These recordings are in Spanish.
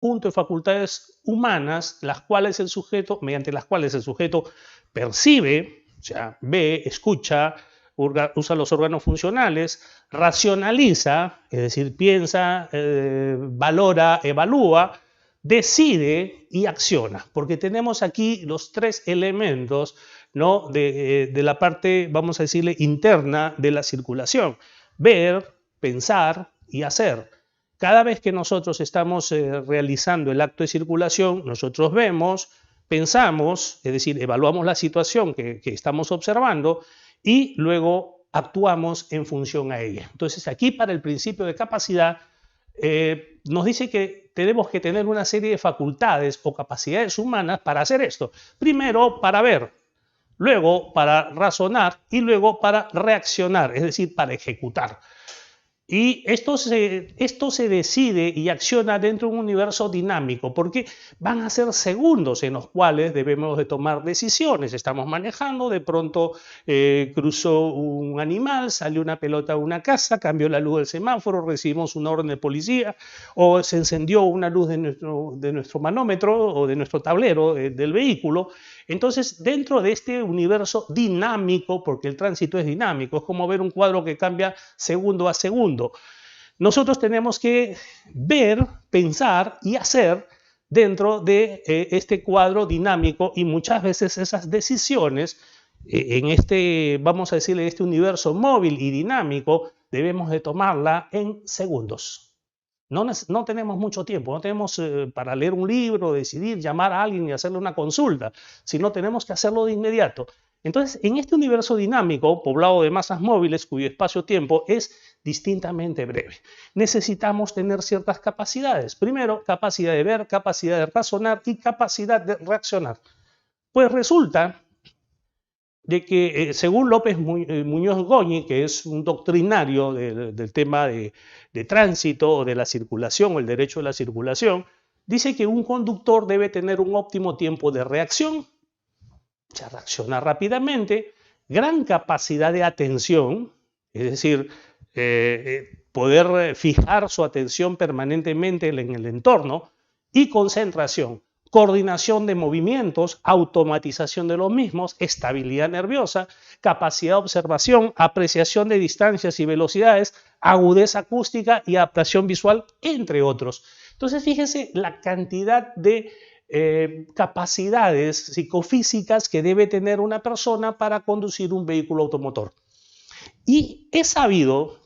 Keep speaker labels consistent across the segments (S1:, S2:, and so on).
S1: conjunto de facultades humanas, mediante las cuales el sujeto percibe, o sea, ve, escucha, usa los órganos funcionales, racionaliza, es decir, piensa, valora, evalúa, decide y acciona, porque tenemos aquí los tres elementos, ¿no? de la parte, vamos a decirle, interna de la circulación: ver, pensar y hacer. Cada vez que nosotros estamos realizando el acto de circulación, nosotros vemos, pensamos, es decir, evaluamos la situación que estamos observando y luego actuamos en función a ella. Entonces, aquí para el principio de capacidad nos dice que tenemos que tener una serie de facultades o capacidades humanas para hacer esto. Primero, para ver, luego para razonar y luego para reaccionar, es decir, para ejecutar. Y esto se decide y acciona dentro de un universo dinámico, porque van a ser segundos en los cuales debemos de tomar decisiones. Estamos manejando, de pronto cruzó un animal, salió una pelota a una casa, cambió la luz del semáforo, recibimos una orden de policía, o se encendió una luz de nuestro manómetro o de nuestro tablero del vehículo. Entonces, dentro de este universo dinámico, porque el tránsito es dinámico, es como ver un cuadro que cambia segundo a segundo, nosotros tenemos que ver, pensar y hacer dentro de este cuadro dinámico, y muchas veces esas decisiones en este, vamos a decirle, este universo móvil y dinámico, debemos de tomarla en segundos. No tenemos mucho tiempo, no tenemos para leer un libro, decidir, llamar a alguien y hacerle una consulta, sino tenemos que hacerlo de inmediato. Entonces, en este universo dinámico, poblado de masas móviles, cuyo espacio-tiempo es distintamente breve, necesitamos tener ciertas capacidades. Primero, capacidad de ver, capacidad de razonar y capacidad de reaccionar. Pues resulta de que, según López Muñoz Goñi, que es un doctrinario del tema de tránsito o de la circulación o el derecho de la circulación, dice que un conductor debe tener un óptimo tiempo de reacción, o sea, reacciona rápidamente, gran capacidad de atención, es decir, poder fijar su atención permanentemente en el entorno, y concentración, coordinación de movimientos, automatización de los mismos, estabilidad nerviosa, capacidad de observación, apreciación de distancias y velocidades, agudeza acústica y adaptación visual, entre otros. Entonces, fíjense la cantidad de capacidades psicofísicas que debe tener una persona para conducir un vehículo automotor. Y es sabido,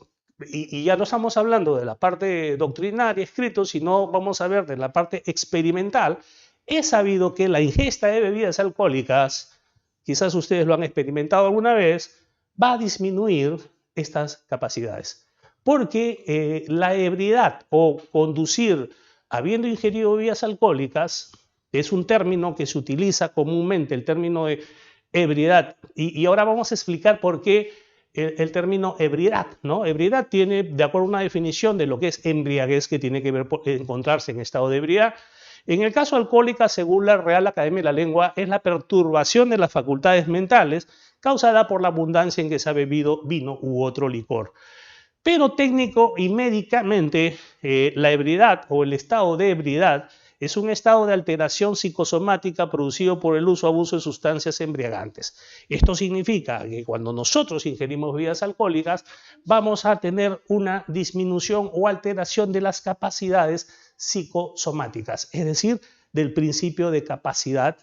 S1: y ya no estamos hablando de la parte doctrinaria, escrito, sino vamos a ver de la parte experimental, es sabido que la ingesta de bebidas alcohólicas, quizás ustedes lo han experimentado alguna vez, va a disminuir estas capacidades. Porque la ebriedad o conducir habiendo ingerido bebidas alcohólicas es un término que se utiliza comúnmente, el término de ebriedad. Y ahora vamos a explicar por qué el término ebriedad, ¿no? Ebriedad tiene, de acuerdo a una definición de lo que es embriaguez, que tiene que ver encontrarse en estado de ebriedad. En el caso alcohólica, según la Real Academia de la Lengua, es la perturbación de las facultades mentales causada por la abundancia en que se ha bebido vino u otro licor. Pero técnico y médicamente, la ebriedad o el estado de ebriedad es un estado de alteración psicosomática producido por el uso o abuso de sustancias embriagantes. Esto significa que cuando nosotros ingerimos bebidas alcohólicas vamos a tener una disminución o alteración de las capacidades psicosomáticas, es decir, del principio de capacidad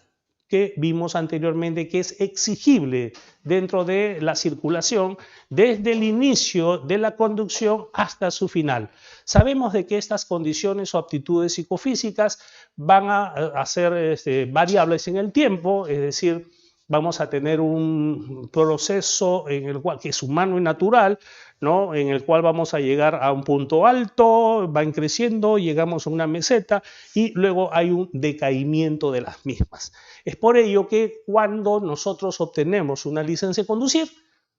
S1: que vimos anteriormente, que es exigible dentro de la circulación desde el inicio de la conducción hasta su final. Sabemos de que estas condiciones o aptitudes psicofísicas van a ser variables en el tiempo, es decir, vamos a tener un proceso en el cual, que es humano y natural, ¿no? En el cual vamos a llegar a un punto alto, van creciendo, llegamos a una meseta y luego hay un decaimiento de las mismas. Es por ello que cuando nosotros obtenemos una licencia de conducir,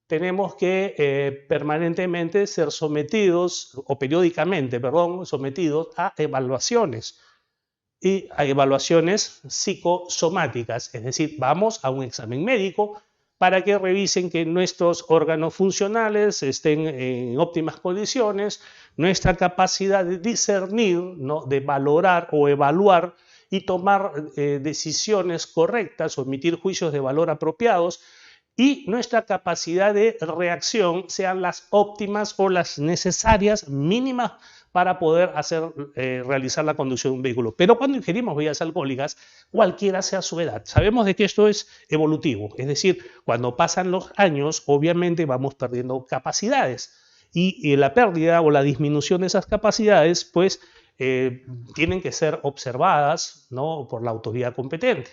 S1: tenemos que permanentemente ser sometidos, o periódicamente, perdón, sometidos a evaluaciones. Y a evaluaciones psicosomáticas, es decir, vamos a un examen médico para que revisen que nuestros órganos funcionales estén en óptimas condiciones, nuestra capacidad de discernir, ¿no?, de valorar o evaluar y tomar decisiones correctas o emitir juicios de valor apropiados, y nuestra capacidad de reacción sean las óptimas o las necesarias mínimas para poder realizar la conducción de un vehículo. Pero cuando ingerimos bebidas alcohólicas, cualquiera sea su edad, sabemos de que esto es evolutivo, es decir, cuando pasan los años, obviamente vamos perdiendo capacidades, y la pérdida o la disminución de esas capacidades, pues, tienen que ser observadas, ¿no?, por la autoridad competente.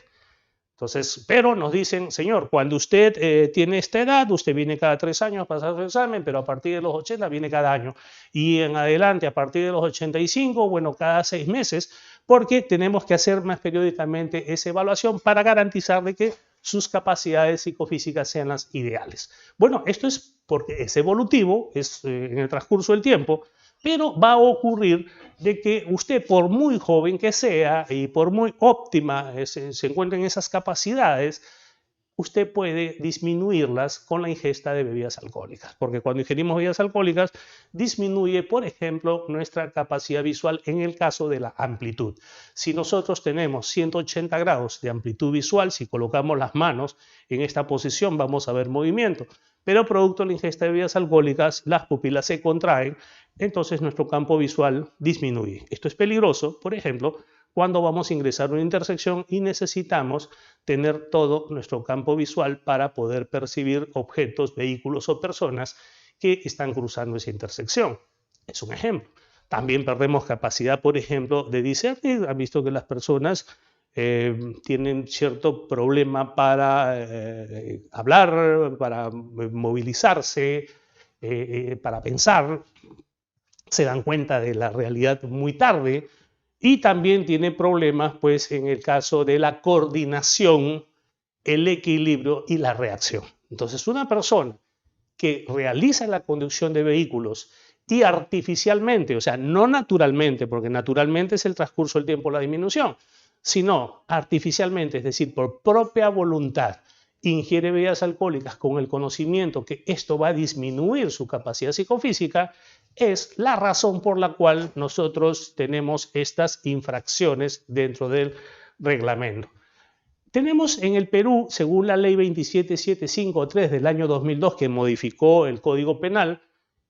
S1: Entonces, pero nos dicen, señor, cuando usted tiene esta edad, usted viene cada 3 años a pasar su examen, pero a partir de los 80 viene cada año. Y en adelante, a partir de los 85, bueno, cada 6 meses, porque tenemos que hacer más periódicamente esa evaluación para garantizar de que sus capacidades psicofísicas sean las ideales. Bueno, esto es porque es evolutivo, es en el transcurso del tiempo, pero va a ocurrir de que usted, por muy joven que sea y por muy óptima se encuentren esas capacidades, usted puede disminuirlas con la ingesta de bebidas alcohólicas, porque cuando ingerimos bebidas alcohólicas disminuye, por ejemplo, nuestra capacidad visual en el caso de la amplitud. Si nosotros tenemos 180 grados de amplitud visual, si colocamos las manos en esta posición vamos a ver movimiento, pero producto de la ingesta de bebidas alcohólicas las pupilas se contraen, entonces nuestro campo visual disminuye. Esto es peligroso, por ejemplo, cuando vamos a ingresar a una intersección y necesitamos tener todo nuestro campo visual para poder percibir objetos, vehículos o personas que están cruzando esa intersección. Es un ejemplo. También perdemos capacidad, por ejemplo, de discernir. Han visto que las personas tienen cierto problema para hablar, para movilizarse, para pensar. Se dan cuenta de la realidad muy tarde. Y también tiene problemas, pues, en el caso de la coordinación, el equilibrio y la reacción. Entonces, una persona que realiza la conducción de vehículos y artificialmente, o sea, no naturalmente, porque naturalmente es el transcurso del tiempo la disminución, sino artificialmente, es decir, por propia voluntad, ingiere bebidas alcohólicas con el conocimiento que esto va a disminuir su capacidad psicofísica, es la razón por la cual nosotros tenemos estas infracciones dentro del reglamento. Tenemos en el Perú, según la ley 27753 del año 2002, que modificó el Código Penal,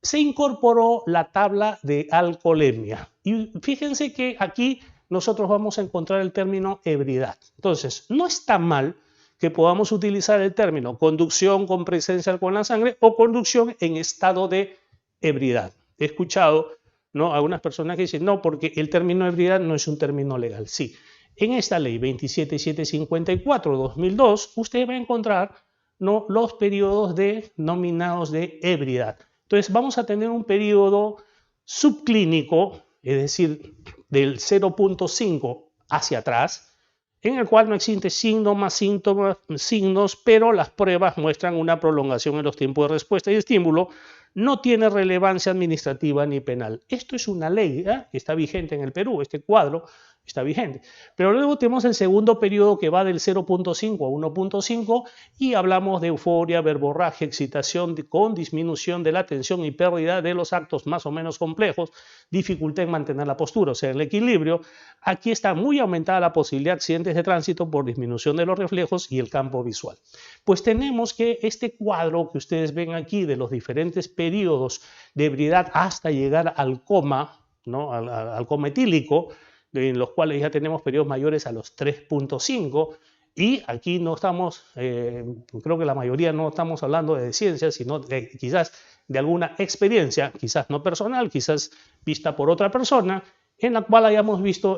S1: se incorporó la tabla de alcoholemia. Y fíjense que aquí nosotros vamos a encontrar el término ebriedad. Entonces, no está mal que podamos utilizar el término conducción con presencia de alcohol en la sangre o conducción en estado de ebriedad. He escuchado, ¿no?, algunas personas que dicen, no, porque el término ebriedad no es un término legal. Sí, en esta ley 27754-2002 usted va a encontrar, ¿no?, los periodos denominados de ebriedad. Entonces vamos a tener un periodo subclínico, es decir, del 0.5 hacia atrás, en el cual no existe signo más síntomas, signos, pero las pruebas muestran una prolongación en los tiempos de respuesta y estímulo. No tiene relevancia administrativa ni penal. Esto es una ley que está vigente en el Perú, este cuadro está vigente. Pero luego tenemos el segundo periodo que va del 0.5 a 1.5 y hablamos de euforia, verborragia, excitación con disminución de la atención y pérdida de los actos más o menos complejos, dificultad en mantener la postura, o sea, el equilibrio. Aquí está muy aumentada la posibilidad de accidentes de tránsito por disminución de los reflejos y el campo visual. Pues tenemos que este cuadro que ustedes ven aquí de los diferentes periodos de ebriedad hasta llegar al coma, ¿no?, al coma etílico, en los cuales ya tenemos periodos mayores a los 3.5, y aquí no estamos, creo que la mayoría no estamos hablando de ciencia, sino quizás de alguna experiencia, quizás no personal, quizás vista por otra persona, en la cual hayamos visto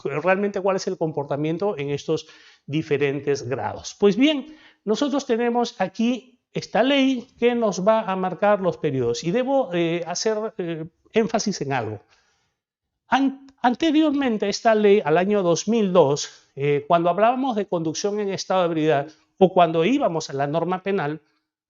S1: realmente cuál es el comportamiento en estos diferentes grados. Pues bien, nosotros tenemos aquí esta ley que nos va a marcar los periodos, y debo hacer énfasis en algo. Anteriormente a esta ley, al año 2002, cuando hablábamos de conducción en estado de ebriedad o cuando íbamos a la norma penal,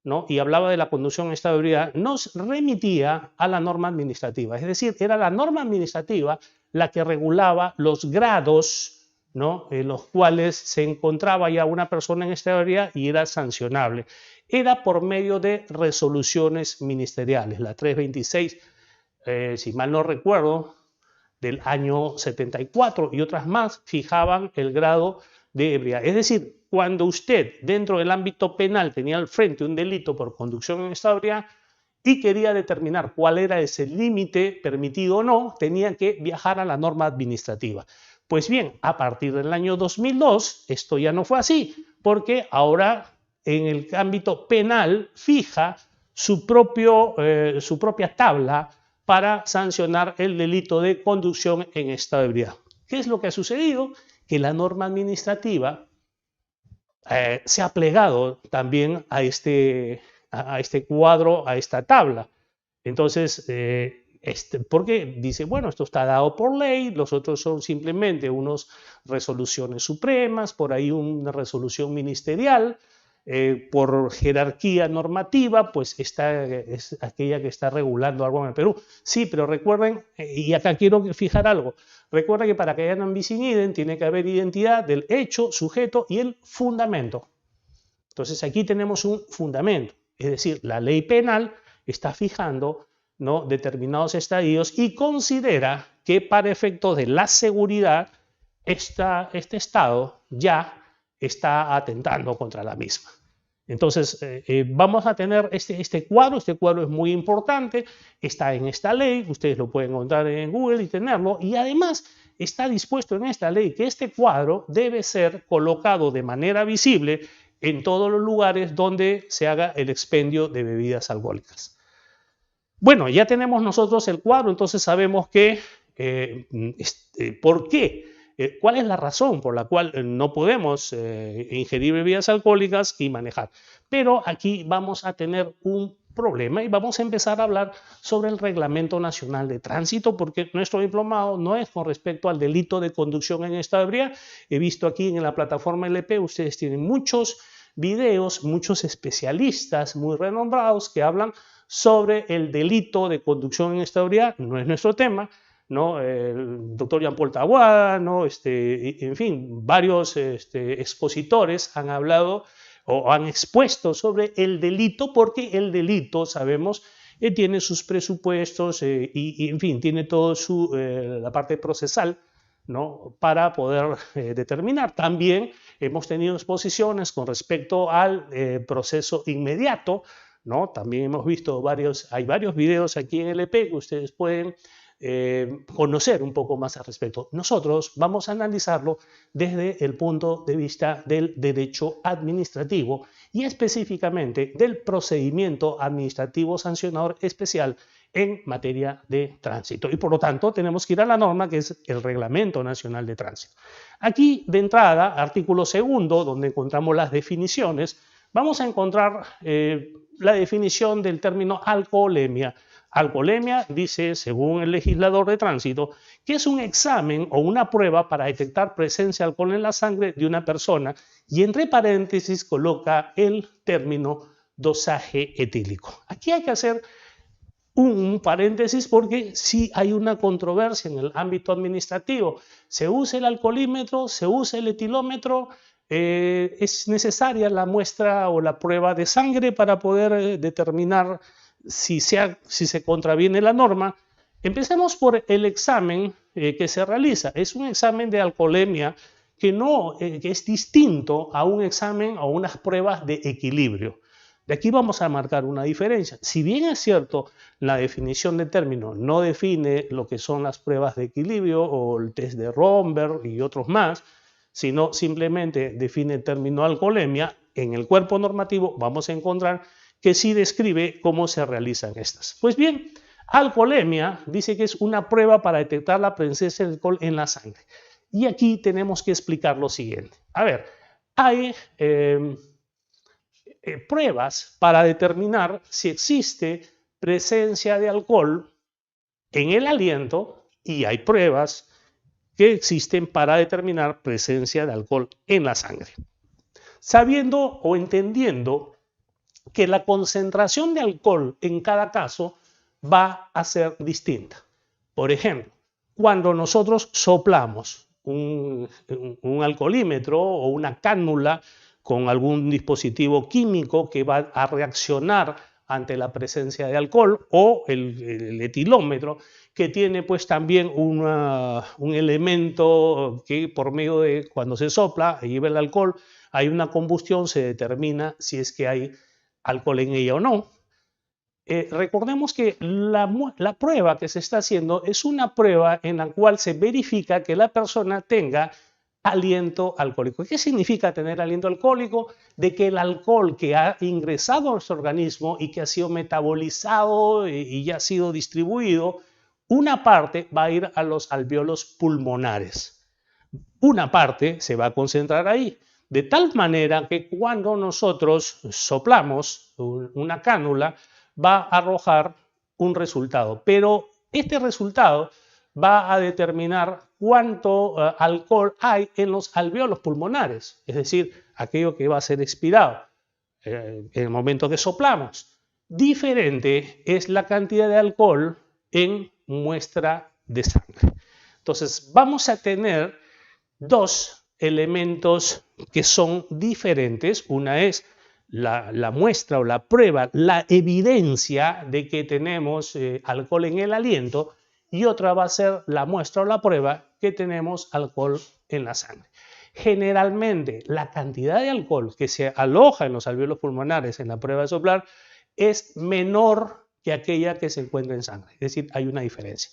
S1: ¿no?, y hablaba de la conducción en estado de ebriedad, nos remitía a la norma administrativa. Es decir, era la norma administrativa la que regulaba los grados ¿no? En los cuales se encontraba ya una persona en esta ebriedad y era sancionable. Era por medio de resoluciones ministeriales. La 326, si mal no recuerdo, del año 74 y otras más fijaban el grado de ebriedad. Es decir, cuando usted dentro del ámbito penal tenía al frente un delito por conducción en estado de ebriedad y quería determinar cuál era ese límite permitido o no, tenía que viajar a la norma administrativa. Pues bien, a partir del año 2002 esto ya no fue así, porque ahora en el ámbito penal fija su propia tabla para sancionar el delito de conducción en estado de ebriedad. ¿Qué es lo que ha sucedido? Que la norma administrativa se ha plegado también a este cuadro, a esta tabla. Entonces, porque dice, bueno, esto está dado por ley, los otros son simplemente unas resoluciones supremas, por ahí una resolución ministerial, por jerarquía normativa, pues esta es aquella que está regulando algo en el Perú. Sí, pero recuerden, y acá quiero fijar algo, recuerden que para que haya un bis in idem tiene que haber identidad del hecho, sujeto y el fundamento. Entonces aquí tenemos un fundamento, es decir, la ley penal está fijando, ¿no?, determinados estadios y considera que para efectos de la seguridad este Estado ya está atentando contra la misma. Entonces, vamos a tener este cuadro es muy importante, está en esta ley, ustedes lo pueden encontrar en Google y tenerlo, y además está dispuesto en esta ley que este cuadro debe ser colocado de manera visible en todos los lugares donde se haga el expendio de bebidas alcohólicas. Bueno, ya tenemos nosotros el cuadro, entonces sabemos que, ¿por qué? ¿Cuál es la razón por la cual no podemos ingerir bebidas alcohólicas y manejar? Pero aquí vamos a tener un problema y vamos a empezar a hablar sobre el Reglamento Nacional de Tránsito, porque nuestro diplomado no es con respecto al delito de conducción en estado de ebriedad. He visto aquí en la plataforma LP, ustedes tienen muchos videos, muchos especialistas muy renombrados que hablan sobre el delito de conducción en estado de ebriedad. No es nuestro tema, ¿no? El doctor Jean-Paul Taboada, ¿no? En fin, varios expositores han hablado o han expuesto sobre el delito, porque el delito, sabemos, tiene sus presupuestos y, en fin, tiene toda la parte procesal, ¿no?, para poder determinar. También hemos tenido exposiciones con respecto al proceso inmediato, ¿no? También hemos visto hay varios videos aquí en LP que ustedes pueden conocer un poco más al respecto. Nosotros vamos a analizarlo desde el punto de vista del derecho administrativo y específicamente del procedimiento administrativo sancionador especial en materia de tránsito. Y por lo tanto tenemos que ir a la norma que es el Reglamento Nacional de Tránsito. Aquí de entrada, artículo 2, donde encontramos las definiciones, vamos a encontrar la definición del término alcoholemia. Alcoholemia dice, según el legislador de tránsito, que es un examen o una prueba para detectar presencia de alcohol en la sangre de una persona, y entre paréntesis coloca el término dosaje etílico. Aquí hay que hacer un paréntesis porque sí hay una controversia en el ámbito administrativo. ¿Se usa el alcoholímetro? ¿Se usa el etilómetro? ¿Es necesaria la muestra o la prueba de sangre para poder determinar si se contraviene la norma? Empecemos por el examen que se realiza. Es un examen de alcoholemia que es distinto a un examen o unas pruebas de equilibrio. De aquí vamos a marcar una diferencia. Si bien es cierto, la definición de término no define lo que son las pruebas de equilibrio o el test de Romberg y otros más, sino simplemente define el término alcoholemia, en el cuerpo normativo vamos a encontrar que sí describe cómo se realizan estas. Pues bien, alcoholemia dice que es una prueba para detectar la presencia de alcohol en la sangre. Y aquí tenemos que explicar lo siguiente. A ver, hay pruebas para determinar si existe presencia de alcohol en el aliento y hay pruebas que existen para determinar presencia de alcohol en la sangre. Sabiendo o entendiendo que la concentración de alcohol en cada caso va a ser distinta. Por ejemplo, cuando nosotros soplamos, un alcoholímetro o una cánula con algún dispositivo químico que va a reaccionar ante la presencia de alcohol, o el etilómetro, que tiene pues también un elemento que por medio de cuando se sopla y lleva el alcohol, hay una combustión, se determina si es que hay alcohol en ella o no. Recordemos que la prueba que se está haciendo es una prueba en la cual se verifica que la persona tenga aliento alcohólico. ¿Qué significa tener aliento alcohólico? De que el alcohol que ha ingresado a nuestro organismo y que ha sido metabolizado y ya ha sido distribuido, una parte va a ir a los alvéolos pulmonares. Una parte se va a concentrar ahí. De tal manera que cuando nosotros soplamos una cánula, va a arrojar un resultado. Pero este resultado va a determinar cuánto alcohol hay en los alvéolos pulmonares, es decir, aquello que va a ser expirado en el momento que soplamos. Diferente es la cantidad de alcohol en muestra de sangre. Entonces, vamos a tener dos elementos que son diferentes. Una es la muestra o la prueba, la evidencia de que tenemos alcohol en el aliento, y otra va a ser la muestra o la prueba que tenemos alcohol en la sangre. Generalmente, la cantidad de alcohol que se aloja en los alvéolos pulmonares en la prueba de soplar es menor que aquella que se encuentra en sangre. Es decir, hay una diferencia.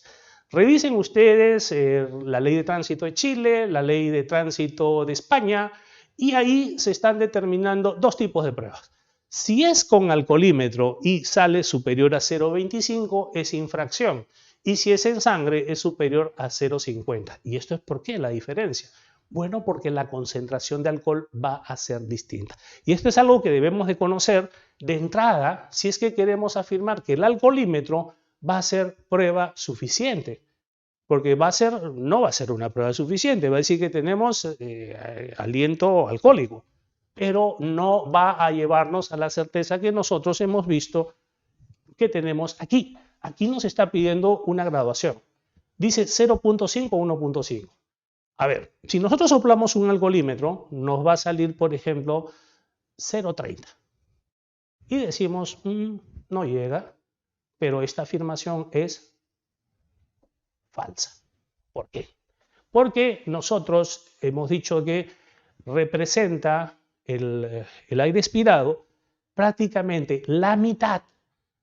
S1: Revisen ustedes la ley de tránsito de Chile, la ley de tránsito de España, y ahí se están determinando dos tipos de pruebas. Si es con alcoholímetro y sale superior a 0,25, es infracción. Y si es en sangre, es superior a 0,50. ¿Y esto es por qué la diferencia? Bueno, porque la concentración de alcohol va a ser distinta. Y esto es algo que debemos de conocer de entrada si es que queremos afirmar que el alcoholímetro va a ser prueba suficiente. Porque no va a ser una prueba suficiente, va a decir que tenemos aliento alcohólico, pero no va a llevarnos a la certeza que nosotros hemos visto que tenemos aquí. Aquí nos está pidiendo una graduación. Dice 0,5 o 1,5. A ver, si nosotros soplamos un alcoholímetro, nos va a salir, por ejemplo, 0,30. Y decimos, no llega, pero esta afirmación es falsa. ¿Por qué? Porque nosotros hemos dicho que representa el aire expirado prácticamente la mitad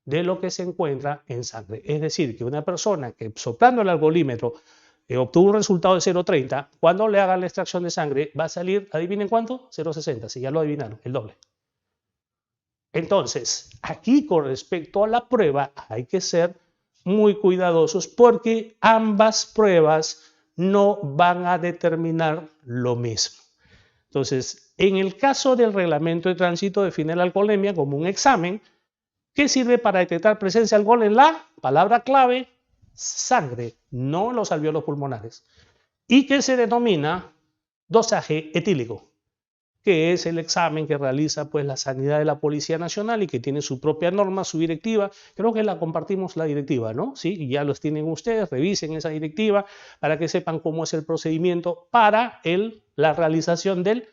S1: de lo que se encuentra en sangre. Es decir, que una persona que soplando el alcoholímetro obtuvo un resultado de 0,30, cuando le hagan la extracción de sangre va a salir, adivinen cuánto, 0,60, si ya lo adivinaron, el doble. Entonces, aquí con respecto a la prueba hay que ser muy cuidadosos porque ambas pruebas no van a determinar lo mismo. Entonces, en el caso del reglamento de tránsito define la alcoholemia como un examen que sirve para detectar presencia de alcohol en la palabra clave sangre, no en los alvéolos pulmonares, y que se denomina dosaje etílico, que es el examen que realiza pues la Sanidad de la Policía Nacional y que tiene su propia norma, su directiva. Creo que la compartimos la directiva, ¿no? Sí, y ya los tienen ustedes, revisen esa directiva para que sepan cómo es el procedimiento para la realización del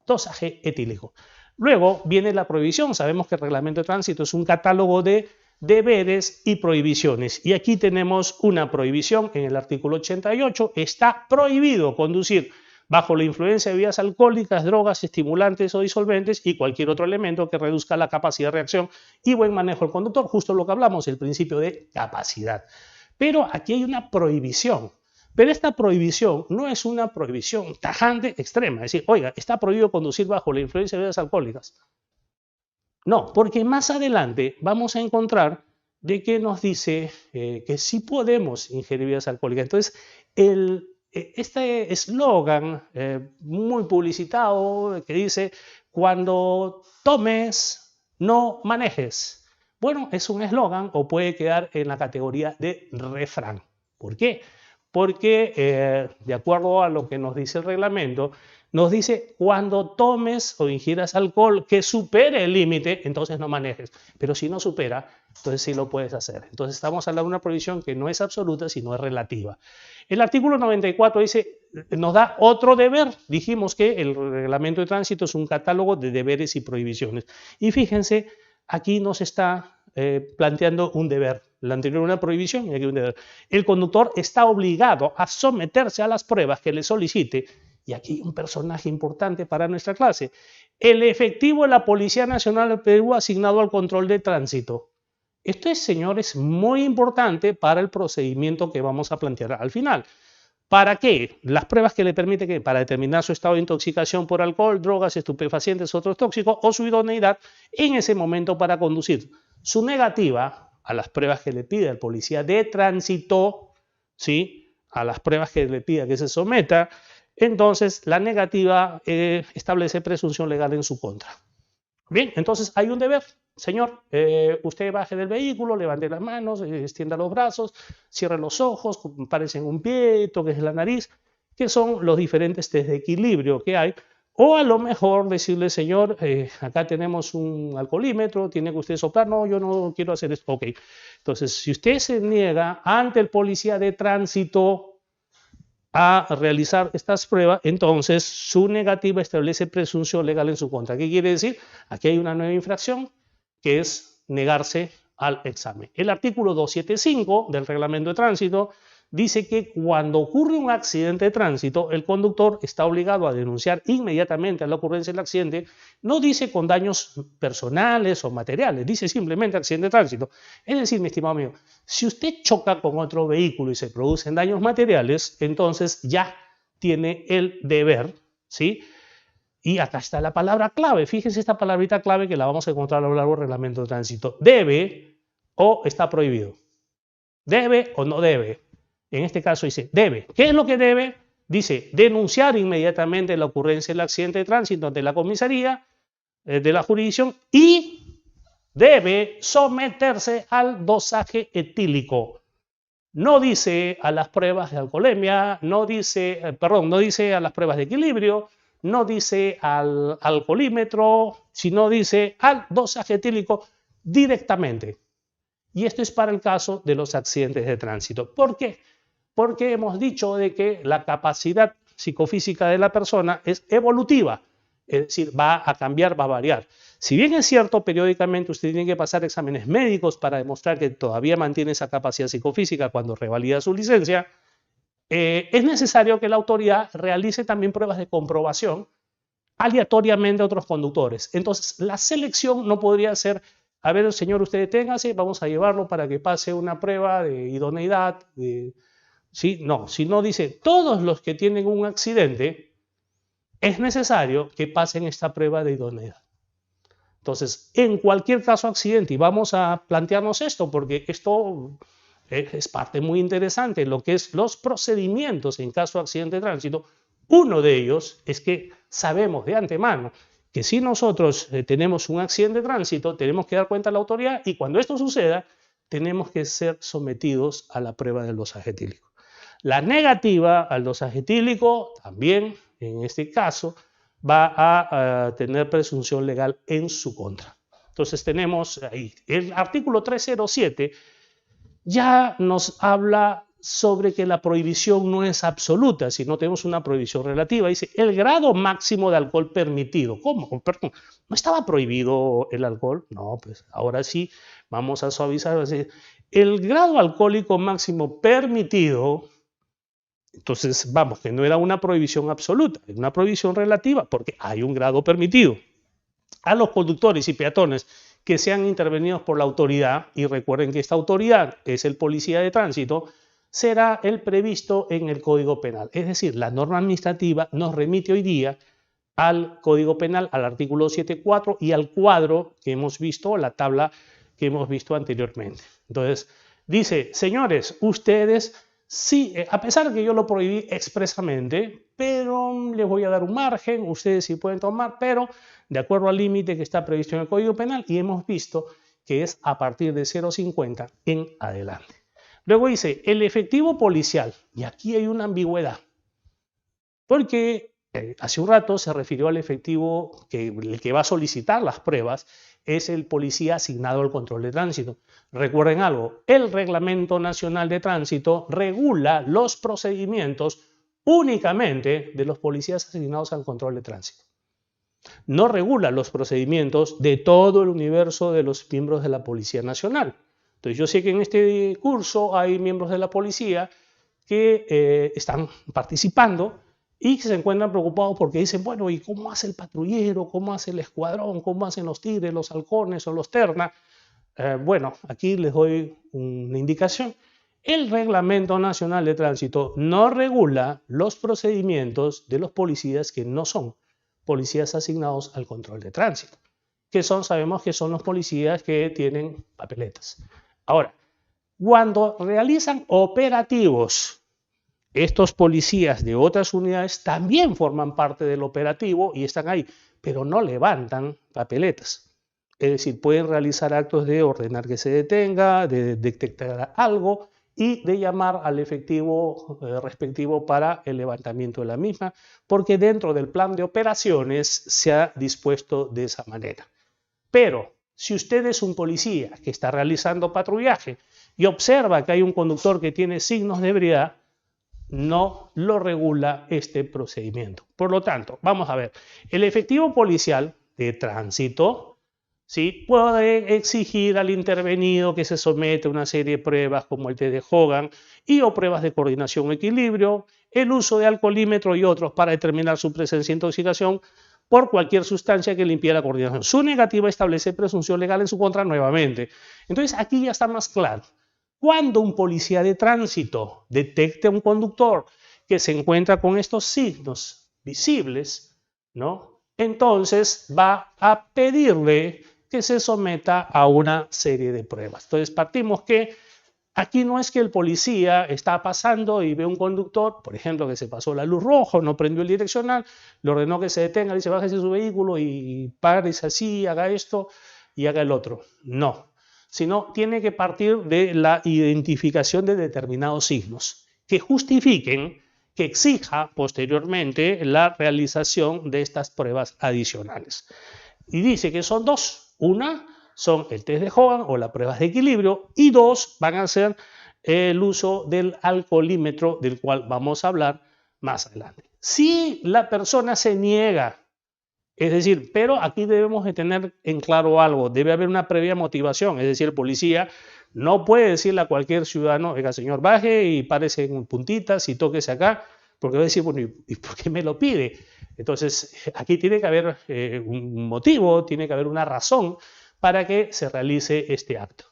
S1: dosaje etílico. Luego viene la prohibición. Sabemos que el reglamento de tránsito es un catálogo de deberes y prohibiciones. Y aquí tenemos una prohibición en el artículo 88. Está prohibido conducir bajo la influencia de bebidas alcohólicas, drogas, estimulantes o disolventes y cualquier otro elemento que reduzca la capacidad de reacción y buen manejo del conductor. Justo lo que hablamos, el principio de capacidad. Pero aquí hay una prohibición. Pero esta prohibición no es una prohibición tajante extrema. Es decir, oiga, está prohibido conducir bajo la influencia de bebidas alcohólicas. No, porque más adelante vamos a encontrar de que nos dice que sí podemos ingerir bebidas alcohólicas. Entonces, este eslogan muy publicitado que dice, cuando tomes, no manejes. Bueno, es un eslogan o puede quedar en la categoría de refrán. ¿Por qué? porque de acuerdo a lo que nos dice el reglamento, nos dice cuando tomes o ingieras alcohol que supere el límite, entonces no manejes. Pero si no supera, entonces sí lo puedes hacer. Entonces estamos hablando de una prohibición que no es absoluta, sino es relativa. El artículo 94 dice, nos da otro deber. Dijimos que el reglamento de tránsito es un catálogo de deberes y prohibiciones. Y fíjense, aquí nos está planteando un deber. La anterior una prohibición y aquí un deber. El conductor está obligado a someterse a las pruebas que le solicite. Y aquí hay un personaje importante para nuestra clase. El efectivo de la Policía Nacional del Perú asignado al control de tránsito. Esto es, señores, muy importante para el procedimiento que vamos a plantear al final. ¿Para qué? Las pruebas que le permiten que para determinar su estado de intoxicación por alcohol, drogas, estupefacientes, otros tóxicos o su idoneidad en ese momento para conducir. Su negativa a las pruebas que le pide el policía de tránsito, ¿sí? A las pruebas que le pida que se someta, entonces la negativa establece presunción legal en su contra. Bien, entonces hay un deber. Señor, usted baje del vehículo, levante las manos, extienda los brazos, cierre los ojos, párese en un pie, toque la nariz, que son los diferentes test de equilibrio que hay. O a lo mejor decirle, señor, acá tenemos un alcoholímetro, tiene que usted soplar. No, yo no quiero hacer esto. Ok. Entonces, si usted se niega ante el policía de tránsito a realizar estas pruebas, entonces su negativa establece presunción legal en su contra. ¿Qué quiere decir? Aquí hay una nueva infracción que es negarse al examen. El artículo 275 del reglamento de tránsito dice que cuando ocurre un accidente de tránsito, el conductor está obligado a denunciar inmediatamente a la ocurrencia del accidente. No dice con daños personales o materiales, dice simplemente accidente de tránsito. Es decir, mi estimado amigo, si usted choca con otro vehículo y se producen daños materiales, entonces ya tiene el deber, ¿sí? Y acá está la palabra clave. Fíjense esta palabrita clave que la vamos a encontrar a lo largo del reglamento de tránsito. Debe o está prohibido. Debe o no debe. En este caso dice debe. ¿Qué es lo que debe? Dice denunciar inmediatamente la ocurrencia del accidente de tránsito ante la comisaría de la jurisdicción y debe someterse al dosaje etílico. No dice a las pruebas de alcoholemia, no dice a las pruebas de equilibrio, no dice al alcoholímetro, sino dice al dosaje etílico directamente. Y esto es para el caso de los accidentes de tránsito. ¿Por qué? Porque hemos dicho de que la capacidad psicofísica de la persona es evolutiva, es decir, va a cambiar, va a variar. Si bien es cierto, periódicamente usted tiene que pasar exámenes médicos para demostrar que todavía mantiene esa capacidad psicofísica cuando revalida su licencia, es necesario que la autoridad realice también pruebas de comprobación aleatoriamente a otros conductores. Entonces, la selección no podría ser, a ver, señor, usted deténgase, vamos a llevarlo para que pase una prueba de idoneidad, ¿sí? No, si no dice, todos los que tienen un accidente, es necesario que pasen esta prueba de idoneidad. Entonces, en cualquier caso accidente, y vamos a plantearnos esto, porque esto es parte muy interesante, lo que es los procedimientos en caso de accidente de tránsito. Uno de ellos es que sabemos de antemano que si nosotros tenemos un accidente de tránsito, tenemos que dar cuenta a la autoridad y cuando esto suceda, tenemos que ser sometidos a la prueba del dosaje etílico. La negativa al dosaje etílico también, en este caso, va a tener presunción legal en su contra. Entonces tenemos ahí el artículo 307 ya nos habla sobre que la prohibición no es absoluta, sino tenemos una prohibición relativa. Dice, el grado máximo de alcohol permitido. ¿Cómo? Perdón, ¿no estaba prohibido el alcohol? No, pues ahora sí, vamos a suavizar. El grado alcohólico máximo permitido, entonces vamos, que no era una prohibición absoluta, es una prohibición relativa, porque hay un grado permitido. A los conductores y peatones que sean intervenidos por la autoridad, y recuerden que esta autoridad es el policía de tránsito, será el previsto en el Código Penal. Es decir, la norma administrativa nos remite hoy día al Código Penal, al artículo 7.4 y al cuadro que hemos visto, la tabla que hemos visto anteriormente. Entonces, dice, señores, ustedes, sí, a pesar de que yo lo prohibí expresamente, pero les voy a dar un margen, ustedes sí pueden tomar, pero de acuerdo al límite que está previsto en el Código Penal y hemos visto que es a partir de 0,50 en adelante. Luego dice, el efectivo policial. Y aquí hay una ambigüedad. Porque hace un rato se refirió al efectivo el que va a solicitar las pruebas es el policía asignado al control de tránsito. Recuerden algo, el Reglamento Nacional de Tránsito regula los procedimientos únicamente de los policías asignados al control de tránsito. No regula los procedimientos de todo el universo de los miembros de la Policía Nacional. Entonces yo sé que en este curso hay miembros de la policía que están participando y que se encuentran preocupados porque dicen, bueno, ¿y cómo hace el patrullero? ¿Cómo hace el escuadrón? ¿Cómo hacen los tigres, los halcones o los ternas? Bueno, aquí les doy una indicación. El Reglamento Nacional de Tránsito no regula los procedimientos de los policías que no son policías asignados al control de tránsito, que son, sabemos que son los policías que tienen papeletas. Ahora, cuando realizan operativos, estos policías de otras unidades también forman parte del operativo y están ahí, pero no levantan papeletas. Es decir, pueden realizar actos de ordenar que se detenga, de detectar algo y de llamar al efectivo respectivo para el levantamiento de la misma, porque dentro del plan de operaciones se ha dispuesto de esa manera. Pero si usted es un policía que está realizando patrullaje y observa que hay un conductor que tiene signos de ebriedad, no lo regula este procedimiento. Por lo tanto, vamos a ver, el efectivo policial de tránsito, ¿sí?, puede exigir al intervenido que se somete a una serie de pruebas como el test de Hogan o pruebas de coordinación o equilibrio, el uso de alcoholímetro y otros para determinar su presencia de intoxicación por cualquier sustancia que le impida la coordinación. Su negativa establece presunción legal en su contra nuevamente. Entonces aquí ya está más claro. Cuando un policía de tránsito detecte a un conductor que se encuentra con estos signos visibles, ¿no?, entonces va a pedirle que se someta a una serie de pruebas. Entonces partimos que aquí no es que el policía está pasando y ve un conductor, por ejemplo, que se pasó la luz roja, no prendió el direccional, le ordenó que se detenga, le dice bájese de su vehículo y párese así, haga esto y haga el otro. No, sino tiene que partir de la identificación de determinados signos que justifiquen, que exija posteriormente la realización de estas pruebas adicionales. Y dice que son dos. Una son el test de Hogan o las pruebas de equilibrio y dos van a ser el uso del alcoholímetro, del cual vamos a hablar más adelante. Si la persona se niega, es decir, pero aquí debemos de tener en claro algo, debe haber una previa motivación, es decir, el policía no puede decirle a cualquier ciudadano, oiga señor, baje y párese en puntitas y tóquese acá, porque va a decir, bueno, ¿y por qué me lo pide? Entonces, aquí tiene que haber un motivo, tiene que haber una razón para que se realice este acto.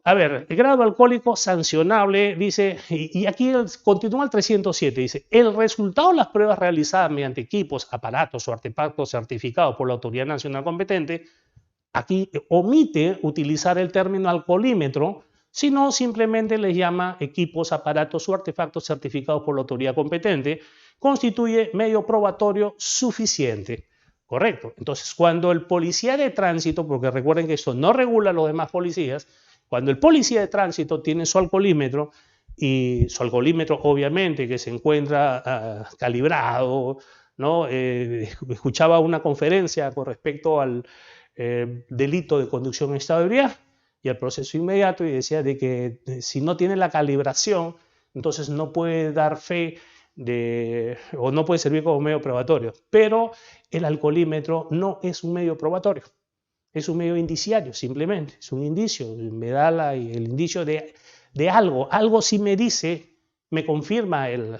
S1: A ver, el grado alcohólico sancionable, dice, y aquí continúa el 307, dice, el resultado de las pruebas realizadas mediante equipos, aparatos o artefactos certificados por la autoridad nacional competente, aquí omite utilizar el término alcoholímetro, sino simplemente les llama equipos, aparatos o artefactos certificados por la autoridad competente, constituye medio probatorio suficiente. Correcto. Entonces, cuando el policía de tránsito, porque recuerden que esto no regula a los demás policías, cuando el policía de tránsito tiene su alcoholímetro, y su alcoholímetro obviamente que se encuentra calibrado, ¿no? Escuchaba una conferencia con respecto al delito de conducción en estado de ebriedad y al proceso inmediato y decía de que si no tiene la calibración, entonces no puede dar fe o no puede servir como medio probatorio. Pero el alcoholímetro no es un medio probatorio. Es un medio indiciario, simplemente. Es un indicio. Me da el indicio de algo. Algo sí me dice, me confirma el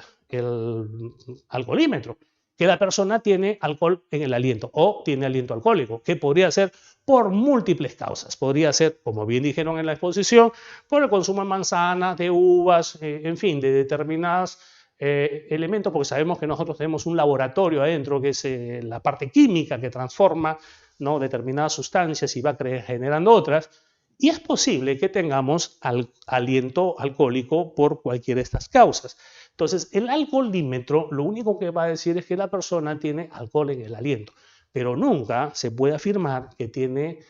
S1: alcoholímetro, que la persona tiene alcohol en el aliento o tiene aliento alcohólico, que podría ser por múltiples causas. Podría ser, como bien dijeron en la exposición, por el consumo de manzanas, de uvas, en fin, de determinados elementos, porque sabemos que nosotros tenemos un laboratorio adentro, que es la parte química que transforma, ¿no?, determinadas sustancias y va generando otras, y es posible que tengamos aliento alcohólico por cualquiera de estas causas. Entonces, el alcoholímetro lo único que va a decir es que la persona tiene alcohol en el aliento, pero nunca se puede afirmar que tiene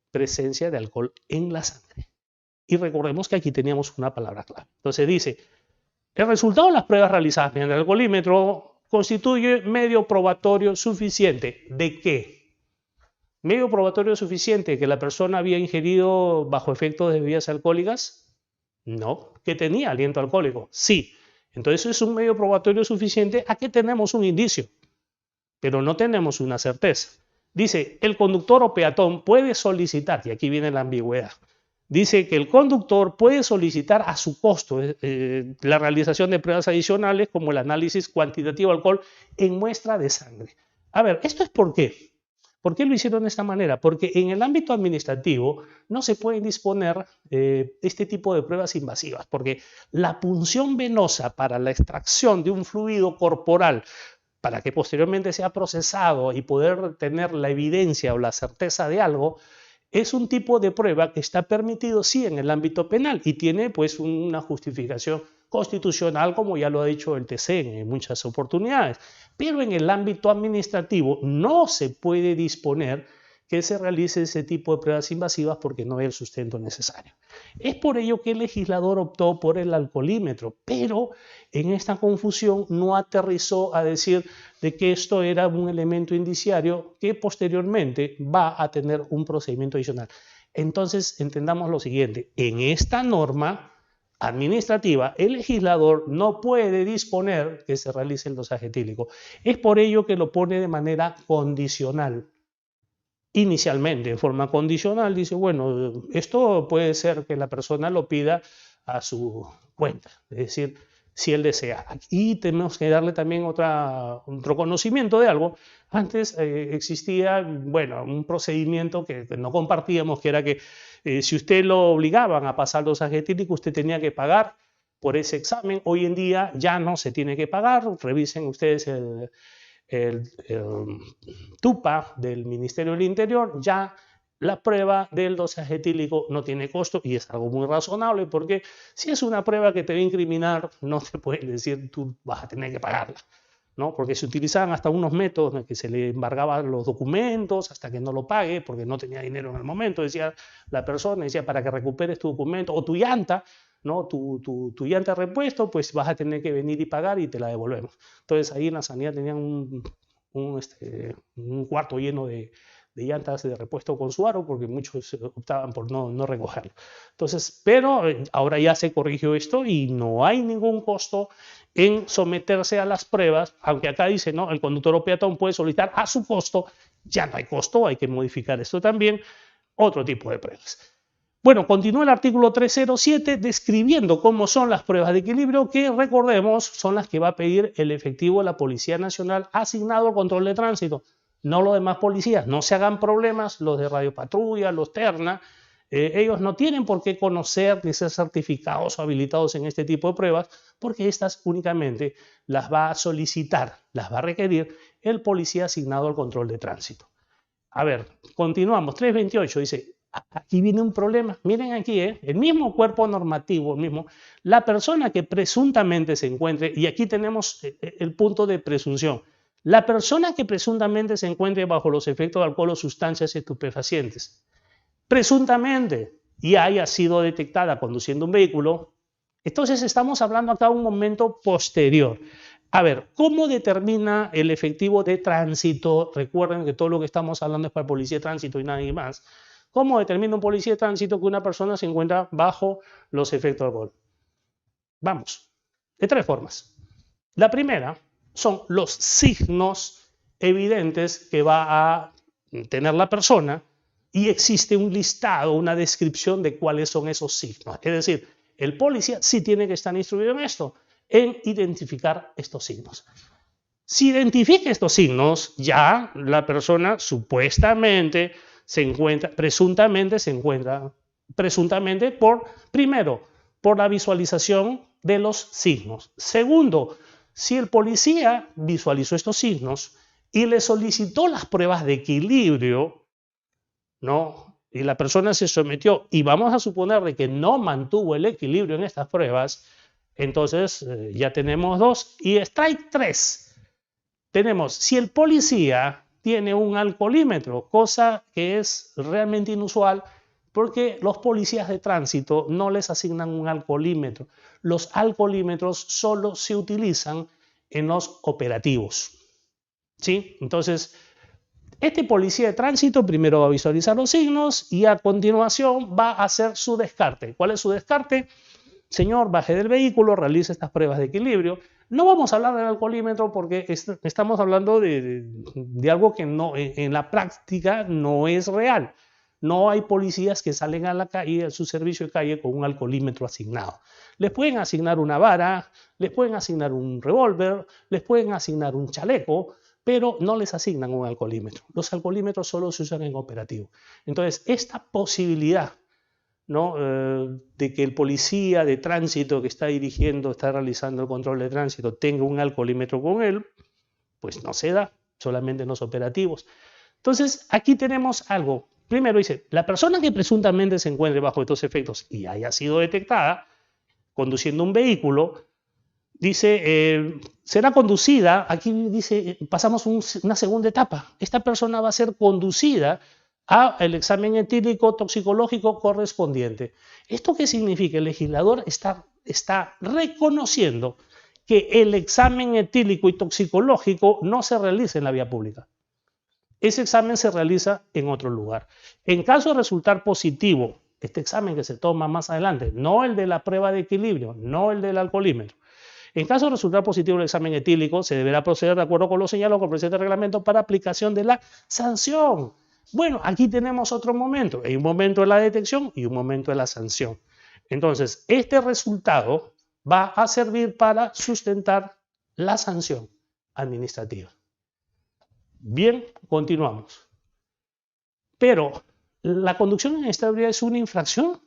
S1: presencia de alcohol en la sangre. Y recordemos que aquí teníamos una palabra clave. Entonces dice, el resultado de las pruebas realizadas mediante el alcoholímetro constituye medio probatorio suficiente. ¿De qué? Medio probatorio suficiente que la persona había ingerido bajo efectos de bebidas alcohólicas. No. ¿Que tenía aliento alcohólico? Sí. Entonces es un medio probatorio suficiente a que tenemos un indicio, pero no tenemos una certeza. Dice, el conductor o peatón puede solicitar, y aquí viene la ambigüedad, dice que el conductor puede solicitar a su costo la realización de pruebas adicionales como el análisis cuantitativo de alcohol en muestra de sangre. A ver, ¿esto es por qué? ¿Por qué lo hicieron de esta manera? Porque en el ámbito administrativo no se pueden disponer este tipo de pruebas invasivas, porque la punción venosa para la extracción de un fluido corporal para que posteriormente sea procesado y poder tener la evidencia o la certeza de algo, es un tipo de prueba que está permitido sí en el ámbito penal y tiene pues una justificación constitucional, como ya lo ha dicho el TC en muchas oportunidades. Pero en el ámbito administrativo no se puede disponer que se realice ese tipo de pruebas invasivas porque no hay el sustento necesario. Es por ello que el legislador optó por el alcoholímetro, pero en esta confusión no aterrizó a decir de que esto era un elemento indiciario que posteriormente va a tener un procedimiento adicional. Entonces entendamos lo siguiente, en esta norma administrativa, el legislador no puede disponer que se realice el dosaje etílico. Es por ello que lo pone de manera condicional. Inicialmente, en forma condicional, dice, bueno, esto puede ser que la persona lo pida a su cuenta, es decir, si él desea. Y tenemos que darle también otro conocimiento de algo. Antes existía, bueno, un procedimiento que no compartíamos, que era que si usted lo obligaban a pasar el dosaje etílico, usted tenía que pagar por ese examen. Hoy en día ya no se tiene que pagar. Revisen ustedes el TUPA del Ministerio del Interior, ya la prueba del dosaje etílico no tiene costo y es algo muy razonable porque si es una prueba que te va a incriminar, no te pueden decir tú vas a tener que pagarla, ¿no? Porque se utilizaban hasta unos métodos en que se le embargaban los documentos hasta que no lo pague porque no tenía dinero en el momento, decía la persona, decía para que recuperes tu documento o tu llanta, ¿no? Tu llanta de repuesto, pues vas a tener que venir y pagar y te la devolvemos. Entonces ahí en la sanidad tenían un cuarto lleno de llantas de repuesto con su aro porque muchos optaban por no recogerlo. Entonces, pero ahora ya se corrigió esto y no hay ningún costo en someterse a las pruebas, aunque acá dice, ¿no? El conductor o peatón puede solicitar a su costo, ya no hay costo, hay que modificar esto también, otro tipo de pruebas. Bueno, continúa el artículo 307 describiendo cómo son las pruebas de equilibrio que, recordemos, son las que va a pedir el efectivo de la Policía Nacional asignado al control de tránsito, no los demás policías. No se hagan problemas, los de Radio Patrulla, los Terna, ellos no tienen por qué conocer ni ser certificados o habilitados en este tipo de pruebas porque estas únicamente las va a solicitar, las va a requerir el policía asignado al control de tránsito. A ver, continuamos. 328 dice... Aquí viene un problema. Miren aquí, el mismo cuerpo normativo, la persona que presuntamente se encuentre, y aquí tenemos el punto de presunción, la persona que presuntamente se encuentre bajo los efectos de alcohol o sustancias estupefacientes, presuntamente, y haya sido detectada conduciendo un vehículo, entonces estamos hablando acá de un momento posterior. A ver, ¿cómo determina el efectivo de tránsito? Recuerden que todo lo que estamos hablando es para policía de tránsito y nadie más. ¿Cómo determina un policía de tránsito que una persona se encuentra bajo los efectos de alcohol? Vamos, de tres formas. La primera son los signos evidentes que va a tener la persona y existe un listado, una descripción de cuáles son esos signos. Es decir, el policía sí tiene que estar instruido en esto, en identificar estos signos. Si identifica estos signos, ya la persona supuestamente se encuentra, presuntamente primero, por la visualización de los signos. Segundo, si el policía visualizó estos signos y le solicitó las pruebas de equilibrio, ¿no? Y la persona se sometió, y vamos a suponer de que no mantuvo el equilibrio en estas pruebas, entonces ya tenemos dos. Y strike 3, tenemos, si el policía tiene un alcoholímetro, cosa que es realmente inusual, Porque los policías de tránsito no les asignan un alcoholímetro. Los alcoholímetros solo se utilizan en los operativos. ¿Sí? Entonces, este policía de tránsito primero va a visualizar los signos y a continuación va a hacer su descarte. ¿Cuál es su descarte? Señor, baje del vehículo, realice estas pruebas de equilibrio. No vamos a hablar del alcoholímetro porque estamos hablando de algo que no, en la práctica no es real. No hay policías que salen a la calle, a su servicio de calle, con un alcoholímetro asignado. Les pueden asignar una vara, les pueden asignar un revólver, les pueden asignar un chaleco, pero no les asignan un alcoholímetro. Los alcoholímetros solo se usan en operativo. Entonces, esta posibilidad, ¿no?, de que el policía de tránsito que está dirigiendo, está realizando el control de tránsito, tenga un alcoholímetro con él, pues no se da, solamente en los operativos. Entonces, aquí tenemos algo. Primero dice, la persona que presuntamente se encuentre bajo estos efectos y haya sido detectada conduciendo un vehículo, dice, será conducida, aquí dice, pasamos una segunda etapa. Esta persona va a ser conducida al examen etílico toxicológico correspondiente. ¿Esto qué significa? El legislador está reconociendo que el examen etílico y toxicológico no se realiza en la vía pública. Ese examen se realiza en otro lugar. En caso de resultar positivo, este examen que se toma más adelante, no el de la prueba de equilibrio, no el del alcoholímetro, en caso de resultar positivo el examen etílico, se deberá proceder de acuerdo con lo señalado con el presente reglamento para aplicación de la sanción. Bueno, aquí tenemos otro momento. Hay un momento de la detección y un momento de la sanción. Entonces, este resultado va a servir para sustentar la sanción administrativa. Bien, continuamos. Pero, ¿la conducción en esta ebriedad es una infracción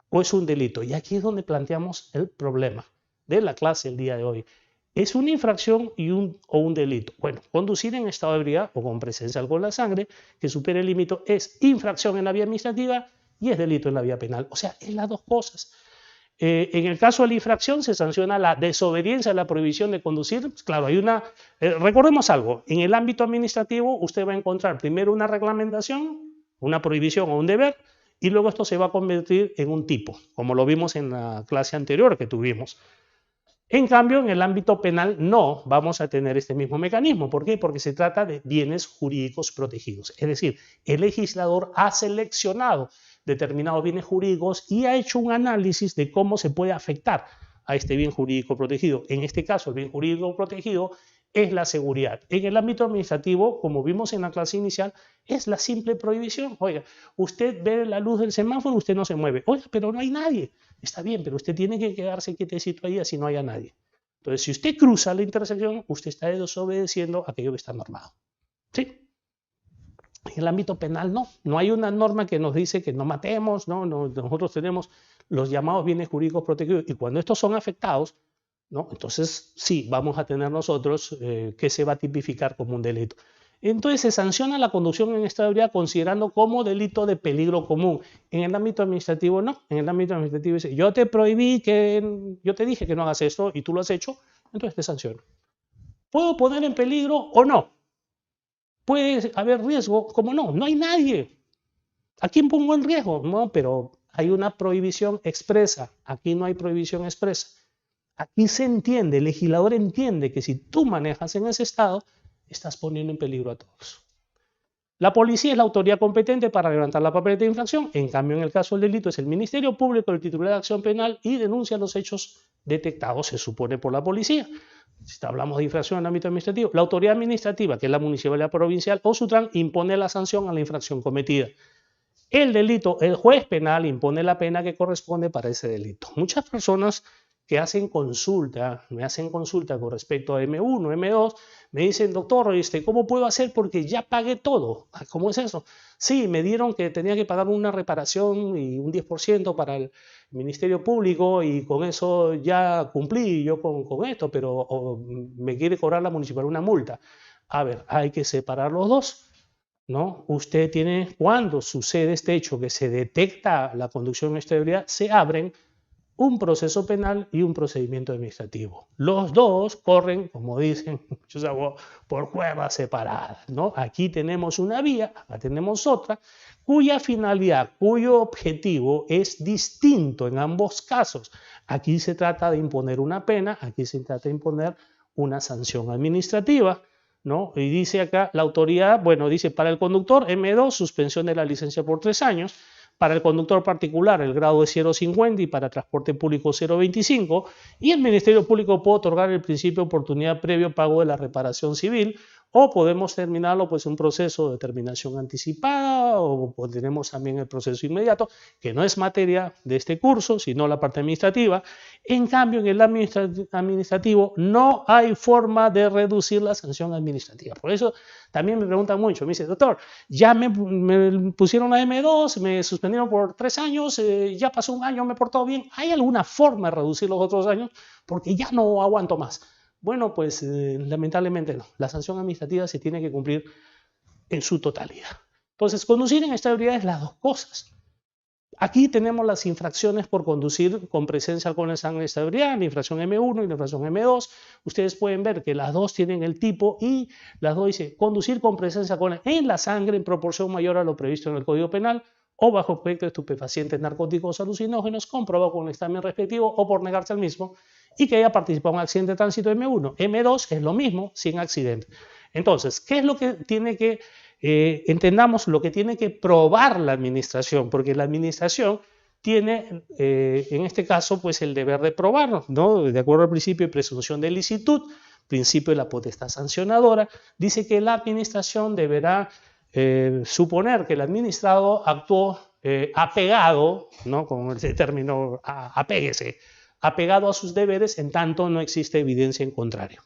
S1: o es un delito? Y aquí es donde planteamos el problema de la clase el día de hoy. ¿Es una infracción o un delito? Bueno, conducir en estado de ebriedad o con presencia de alcohol en la sangre que supere el límite es infracción en la vía administrativa y es delito en la vía penal. O sea, es las dos cosas. En el caso de la infracción se sanciona la desobediencia a la prohibición de conducir. Claro, hay una... recordemos algo, en el ámbito administrativo usted va a encontrar primero una reglamentación, una prohibición o un deber, y luego esto se va a convertir en un tipo, como lo vimos en la clase anterior que tuvimos. En cambio, en el ámbito penal no vamos a tener este mismo mecanismo. ¿Por qué? Porque se trata de bienes jurídicos protegidos. Es decir, el legislador ha seleccionado determinados bienes jurídicos y ha hecho un análisis de cómo se puede afectar a este bien jurídico protegido. En este caso, el bien jurídico protegido es la seguridad. En el ámbito administrativo, como vimos en la clase inicial, es la simple prohibición. Oiga, usted ve la luz del semáforo, usted no se mueve. Oiga, pero no hay nadie. Está bien, pero usted tiene que quedarse quietecito ahí así no haya nadie. Entonces, si usted cruza la intersección, usted está desobedeciendo aquello que está normado. ¿Sí? En el ámbito penal no hay una norma que nos dice que no matemos, nosotros tenemos los llamados bienes jurídicos protegidos y cuando estos son afectados, ¿no? Entonces sí, vamos a tener nosotros que se va a tipificar como un delito. Entonces se sanciona la conducción en estado de ebriedad considerando como delito de peligro común. En el ámbito administrativo no, en el ámbito administrativo dice, yo te prohibí yo te dije que no hagas esto y tú lo has hecho, entonces te sanciono. ¿Puedo poner en peligro o no? ¿Puede haber riesgo? ¿Cómo no? No hay nadie. ¿A quién pongo en riesgo? No, pero hay una prohibición expresa. Aquí no hay prohibición expresa. Aquí se entiende, el legislador entiende que si tú manejas en ese estado, estás poniendo en peligro a todos. La policía es la autoridad competente para levantar la papeleta de infracción. En cambio, en el caso del delito es el Ministerio Público, el titular de acción penal y denuncia los hechos detectados, se supone, por la policía. Si hablamos de infracción en el ámbito administrativo, la autoridad administrativa, que es la municipalidad provincial o SUTRAN, impone la sanción a la infracción cometida. El delito, el juez penal impone la pena que corresponde para ese delito. Muchas personas que me hacen consulta con respecto a M1, M2, me dicen, doctor, ¿cómo puedo hacer? Porque ya pagué todo. ¿Cómo es eso? Sí, me dieron que tenía que pagar una reparación y un 10% para el Ministerio Público y con eso ya cumplí yo con esto, pero me quiere cobrar la municipalidad una multa. A ver, hay que separar los dos. ¿No? Usted tiene, cuando sucede este hecho que se detecta la conducción en estado de ebriedad, se abren un proceso penal y un procedimiento administrativo. Los dos corren, como dicen muchos abogados, por cuerdas separadas, ¿no? Aquí tenemos una vía, acá tenemos otra, cuya finalidad, cuyo objetivo es distinto en ambos casos. Aquí se trata de imponer una pena, aquí se trata de imponer una sanción administrativa, ¿no? Y dice acá la autoridad, bueno, dice para el conductor M2, suspensión de la licencia por 3 años, para el conductor particular el grado es 0,50 y para transporte público 0,25, y el Ministerio Público puede otorgar el principio de oportunidad previo pago de la reparación civil, o podemos terminarlo pues un proceso de determinación anticipada, o tenemos también el proceso inmediato, que no es materia de este curso, sino la parte administrativa. En cambio, en el administrativo no hay forma de reducir la sanción administrativa. Por eso también me preguntan mucho, me dice, doctor, ya me pusieron la M2, me suspendieron por 3 años, ya pasó un año, me he portado bien. ¿Hay alguna forma de reducir los otros años? Porque ya no aguanto más. Bueno, pues lamentablemente no. La sanción administrativa se tiene que cumplir en su totalidad. Entonces, conducir en estado de ebriedad es las dos cosas. Aquí tenemos las infracciones por conducir con presencia de alcohol en sangre en estado de ebriedad, la infracción M1 y la infracción M2. Ustedes pueden ver que las dos tienen el tipo y las dos dice conducir con presencia de alcohol en la sangre en proporción mayor a lo previsto en el Código Penal o bajo efecto de estupefacientes, narcóticos, alucinógenos, comprobado con el examen respectivo o por negarse al mismo, y que haya participado en un accidente de tránsito M1. M2 es lo mismo sin accidente. Entonces, ¿qué es lo que tiene que, entendamos lo que tiene que probar la administración? Porque la administración tiene, en este caso, pues el deber de probar, ¿no? De acuerdo al principio de presunción de licitud, principio de la potestad sancionadora, dice que la administración deberá suponer que el administrado actuó apegado, ¿no? Con el término apéguese, apegado a sus deberes en tanto no existe evidencia en contrario.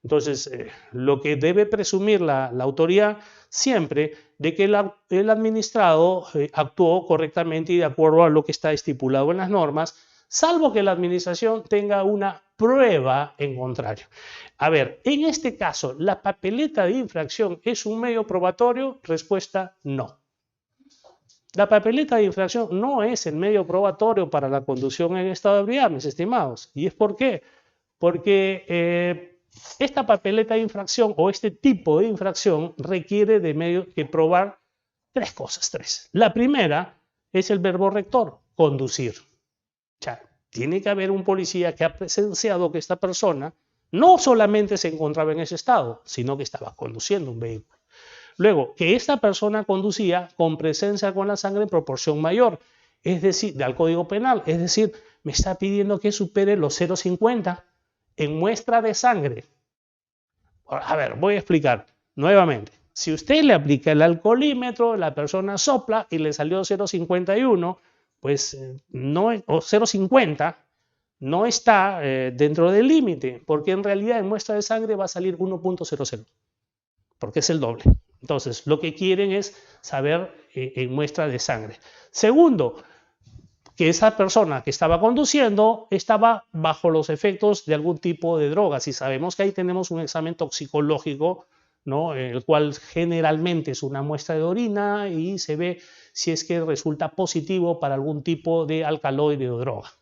S1: Entonces, lo que debe presumir la autoridad siempre de que el administrado actuó correctamente y de acuerdo a lo que está estipulado en las normas, salvo que la administración tenga una prueba en contrario. A ver, en este caso, ¿la papeleta de infracción es un medio probatorio? Respuesta, no. La papeleta de infracción no es el medio probatorio para la conducción en estado de ebriedad, mis estimados. ¿Y es por qué? Porque esta papeleta de infracción o este tipo de infracción requiere de medio que probar tres cosas. La primera es el verbo rector, conducir. O sea, tiene que haber un policía que ha presenciado que esta persona no solamente se encontraba en ese estado, sino que estaba conduciendo un vehículo. Luego, que esta persona conducía con presencia con la sangre en proporción mayor, es decir, al Código Penal, es decir, me está pidiendo que supere los 0,50 en muestra de sangre. A ver, voy a explicar nuevamente. Si usted le aplica el alcoholímetro, la persona sopla y le salió 0,51, pues no, o 0,50, no está dentro del límite, porque en realidad en muestra de sangre va a salir 1,00, porque es el doble. Entonces, lo que quieren es saber en muestra de sangre. Segundo, que esa persona que estaba conduciendo estaba bajo los efectos de algún tipo de drogas. Y sabemos que ahí tenemos un examen toxicológico, ¿no? El cual generalmente es una muestra de orina y se ve si es que resulta positivo para algún tipo de alcaloide o droga.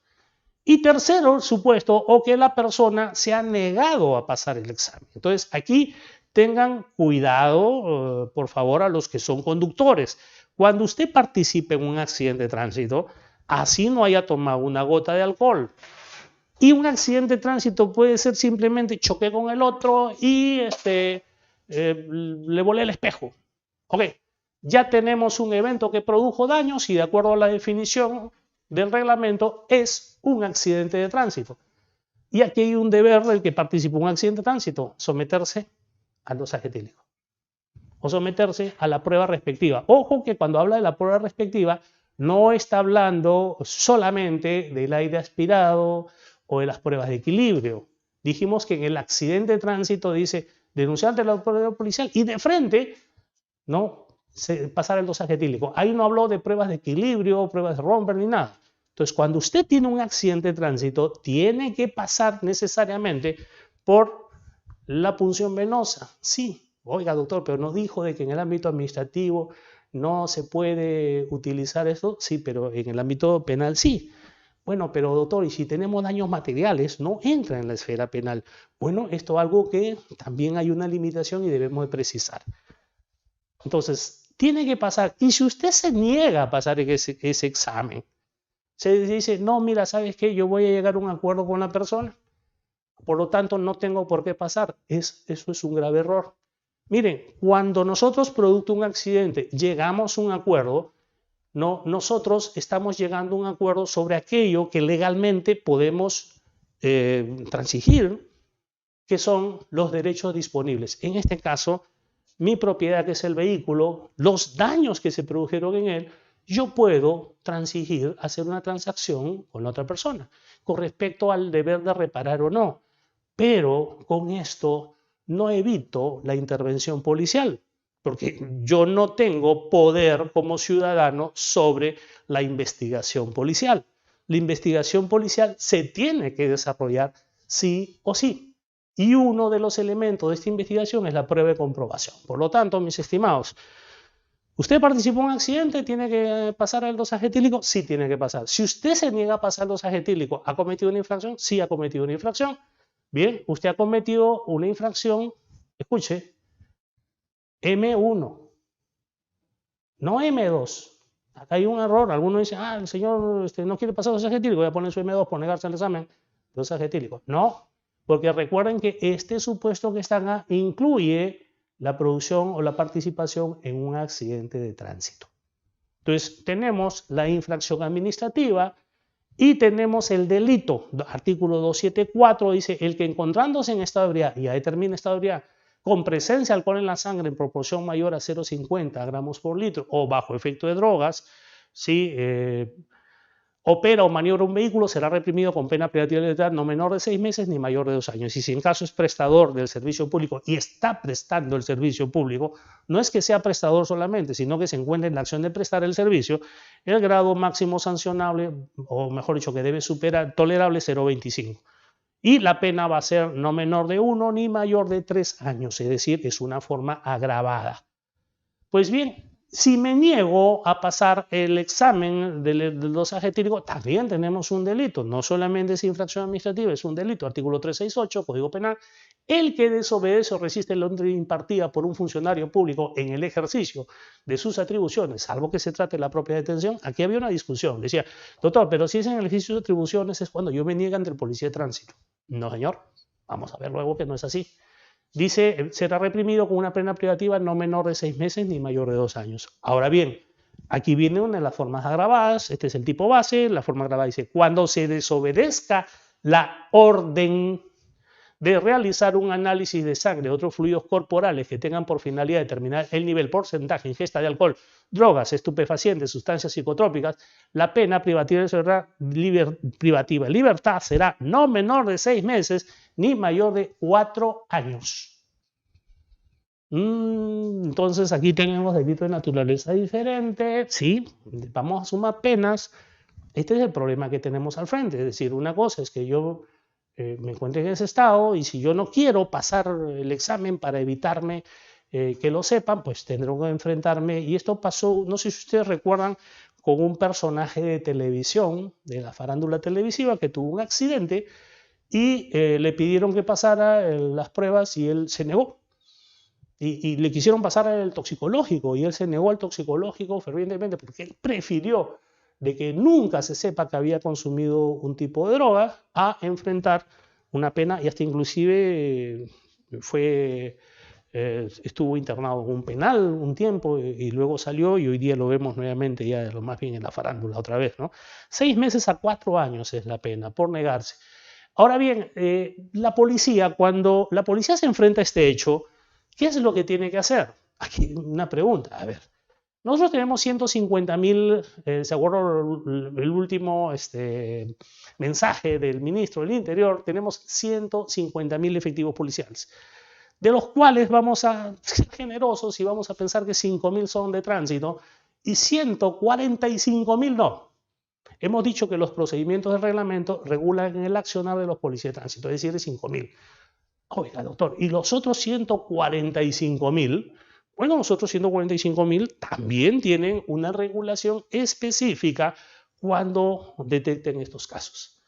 S1: Y tercero, supuesto, o que la persona se ha negado a pasar el examen. Entonces, aquí tengan cuidado, por favor, a los que son conductores. Cuando usted participe en un accidente de tránsito, así no haya tomado una gota de alcohol. Y un accidente de tránsito puede ser simplemente choqué con el otro y le volé el espejo. Ok, ya tenemos un evento que produjo daños y de acuerdo a la definición del reglamento es un accidente de tránsito. Y aquí hay un deber del que participó en un accidente de tránsito, someterse al dosaje etílico o someterse a la prueba respectiva. Ojo que cuando habla de la prueba respectiva no está hablando solamente del aire aspirado o de las pruebas de equilibrio. Dijimos que en el accidente de tránsito dice denunciante de la autoridad policial y de frente, ¿no? Pasar el dosaje etílico. Ahí no habló de pruebas de equilibrio, pruebas de romper ni nada. Entonces, cuando usted tiene un accidente de tránsito, tiene que pasar necesariamente por la punción venosa. Sí, oiga doctor, pero no dijo de que en el ámbito administrativo no se puede utilizar eso. Sí, pero en el ámbito penal sí. Bueno, pero doctor, ¿y si tenemos daños materiales? No entra en la esfera penal. Bueno, esto es algo que también hay una limitación y debemos de precisar. Entonces, tiene que pasar. Y si usted se niega a pasar ese examen, se dice, no, mira, ¿sabes qué? Yo voy a llegar a un acuerdo con la persona, por lo tanto no tengo por qué pasar. Eso es un grave error. Miren, cuando nosotros, producto de un accidente, llegamos a un acuerdo, no, nosotros estamos llegando a un acuerdo sobre aquello que legalmente podemos transigir, que son los derechos disponibles. En este caso, mi propiedad, que es el vehículo, los daños que se produjeron en él, yo puedo transigir, hacer una transacción con la otra persona con respecto al deber de reparar o no. Pero con esto no evito la intervención policial, porque yo no tengo poder como ciudadano sobre la investigación policial. La investigación policial se tiene que desarrollar sí o sí. Y uno de los elementos de esta investigación es la prueba de comprobación. Por lo tanto, mis estimados, ¿usted participó en un accidente? ¿Tiene que pasar el dosaje etílico? Sí tiene que pasar. Si usted se niega a pasar el dosaje etílico, ¿ha cometido una infracción? Sí ha cometido una infracción. Bien, usted ha cometido una infracción, escuche, M1, no M2. Acá hay un error. Algunos dicen, el señor no quiere pasar el dosaje etílico, voy a poner su M2 por negarse al examen de dosaje etílico. No, porque recuerden que este supuesto que está acá incluye la producción o la participación en un accidente de tránsito. Entonces, tenemos la infracción administrativa y tenemos el delito. Artículo 274 dice, el que encontrándose en estado de ebriedad, y ya determina estado de ebriedad, con presencia de alcohol en la sangre en proporción mayor a 0,50 gramos por litro o bajo efecto de drogas, ¿sí? Opera o maniobra un vehículo, será reprimido con pena privativa de libertad no menor de 6 meses ni mayor de 2 años. Y si en caso es prestador del servicio público y está prestando el servicio público, no es que sea prestador solamente, sino que se encuentra en la acción de prestar el servicio, el grado máximo sancionable, o mejor dicho, que debe superar, tolerable, 0,25. Y la pena va a ser no menor de 1 ni mayor de 3 años, es decir, es una forma agravada. Pues bien, si me niego a pasar el examen del dosaje etílico, también tenemos un delito. No solamente es infracción administrativa, es un delito. Artículo 368, Código Penal. El que desobedece o resiste la orden impartida por un funcionario público en el ejercicio de sus atribuciones, salvo que se trate de la propia detención. Aquí había una discusión. Decía, doctor, pero si es en el ejercicio de atribuciones es cuando yo me niego ante el policía de tránsito. No, señor. Vamos a ver luego que no es así. Dice, será reprimido con una pena privativa no menor de 6 meses ni mayor de 2 años. Ahora bien, aquí viene una de las formas agravadas. Este es el tipo base. La forma agravada dice, cuando se desobedezca la orden de realizar un análisis de sangre, otros fluidos corporales que tengan por finalidad determinar el nivel, porcentaje, ingesta de alcohol, drogas, estupefacientes, sustancias psicotrópicas, la pena privativa de libertad será no menor de 6 meses ni mayor de 4 años. Entonces aquí tenemos delito de naturaleza diferente. Sí, vamos a sumar penas. Este es el problema que tenemos al frente. Es decir, una cosa es que yo me encuentre en ese estado y si yo no quiero pasar el examen para evitarme que lo sepan, pues tendré que enfrentarme. Y esto pasó, no sé si ustedes recuerdan, con un personaje de televisión, de la farándula televisiva, que tuvo un accidente y le pidieron que pasara las pruebas y él se negó. Y le quisieron pasar el toxicológico y él se negó al toxicológico fervientemente porque él prefirió de que nunca se sepa que había consumido un tipo de droga a enfrentar una pena y hasta inclusive estuvo internado en un penal un tiempo y luego salió y hoy día lo vemos nuevamente ya más bien en la farándula otra vez, ¿no? 6 meses a 4 años es la pena por negarse. Ahora bien, cuando la policía se enfrenta a este hecho, ¿qué es lo que tiene que hacer? Aquí una pregunta, a ver. Nosotros tenemos 150.000, ¿se acuerdan el último mensaje del ministro del Interior? Tenemos 150.000 efectivos policiales, de los cuales vamos a ser generosos y vamos a pensar que 5.000 son de tránsito y 145.000 no. Hemos dicho que los procedimientos del reglamento regulan el accionar de los policías de tránsito, es decir, de 5.000. Oiga, doctor, ¿y los otros 145.000? Bueno, los otros 145.000 también tienen una regulación específica cuando detecten estos casos.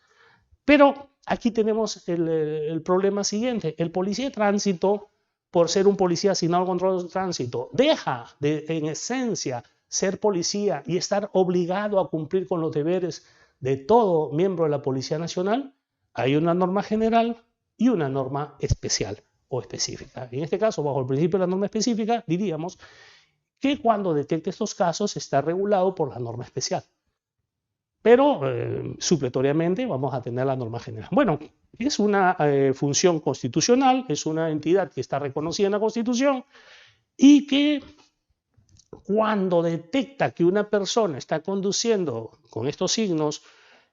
S1: Pero aquí tenemos el problema siguiente. El policía de tránsito, por ser un policía asignado al control de tránsito, deja de, en esencia, ser policía y estar obligado a cumplir con los deberes de todo miembro de la Policía Nacional. Hay una norma general y una norma especial o específica. En este caso, bajo el principio de la norma específica, diríamos que cuando detecte estos casos está regulado por la norma especial. Pero supletoriamente vamos a tener la norma general. Bueno, es una función constitucional, es una entidad que está reconocida en la Constitución y que cuando detecta que una persona está conduciendo con estos signos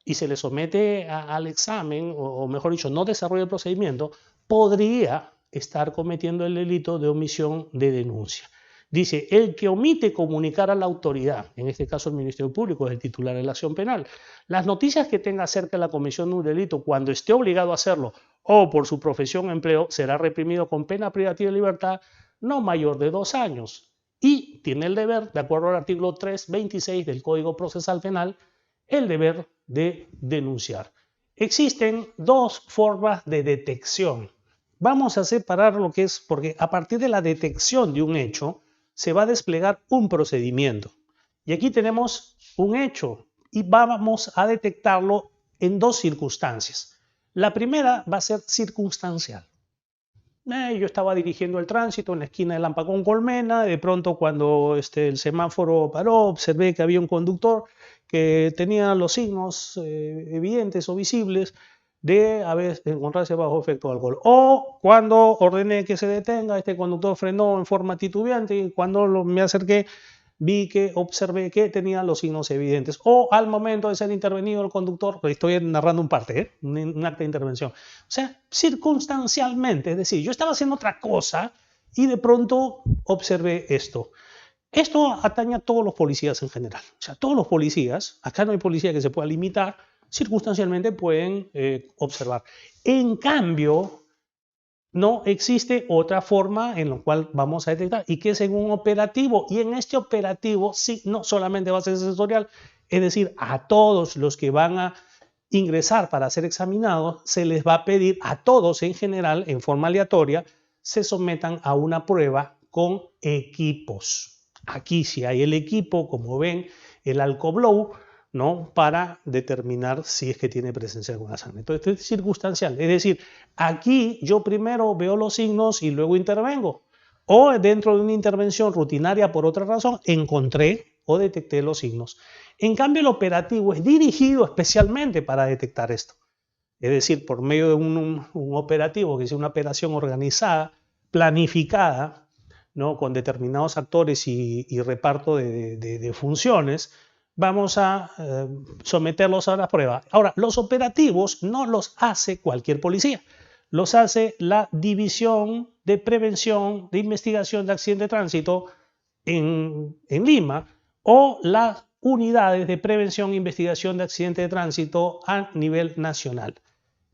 S1: y se le somete al examen, o mejor dicho, no desarrolla el procedimiento, podría estar cometiendo el delito de omisión de denuncia. Dice, el que omite comunicar a la autoridad, en este caso el Ministerio Público es el titular de la acción penal, las noticias que tenga acerca de la comisión de un delito cuando esté obligado a hacerlo o por su profesión o empleo, será reprimido con pena privativa de libertad no mayor de 2 años. Y tiene el deber, de acuerdo al artículo 326 del Código Procesal Penal, el deber de denunciar. Existen dos formas de detección. Vamos a separar lo que es, porque a partir de la detección de un hecho, se va a desplegar un procedimiento. Y aquí tenemos un hecho y vamos a detectarlo en dos circunstancias. La primera va a ser circunstancial. Yo estaba dirigiendo el tránsito en la esquina de Lampacón Colmena, de pronto cuando el semáforo paró, observé que había un conductor que tenía los signos evidentes o visibles de encontrarse bajo efecto de alcohol. O cuando ordené que se detenga, este conductor frenó en forma titubeante y cuando me acerqué observé que tenía los signos evidentes. O al momento de ser intervenido el conductor, estoy narrando un parte, un acto de intervención. O sea, circunstancialmente, es decir, yo estaba haciendo otra cosa y de pronto observé esto. Esto atañe a todos los policías en general. O sea, todos los policías, acá no hay policía que se pueda limitar, circunstancialmente pueden observar. En cambio, no existe otra forma en la cual vamos a detectar y que es en un operativo. Y en este operativo, sí, no solamente va a ser sensorial, es decir, a todos los que van a ingresar para ser examinados, se les va a pedir a todos en general, en forma aleatoria, se sometan a una prueba con equipos. Aquí sí hay el equipo, como ven, el Alcoblow, ¿no? Para determinar si es que tiene presencia de alguna sangre. Entonces, esto es circunstancial. Es decir, aquí yo primero veo los signos y luego intervengo. O dentro de una intervención rutinaria por otra razón, encontré o detecté los signos. En cambio, el operativo es dirigido especialmente para detectar esto. Es decir, por medio de un operativo, que es una operación organizada, planificada, ¿no? Con determinados actores y reparto de funciones, vamos a someterlos a la prueba. Ahora, los operativos no los hace cualquier policía, los hace la División de Prevención de Investigación de Accidentes de Tránsito en Lima o las unidades de prevención e investigación de accidentes de tránsito a nivel nacional.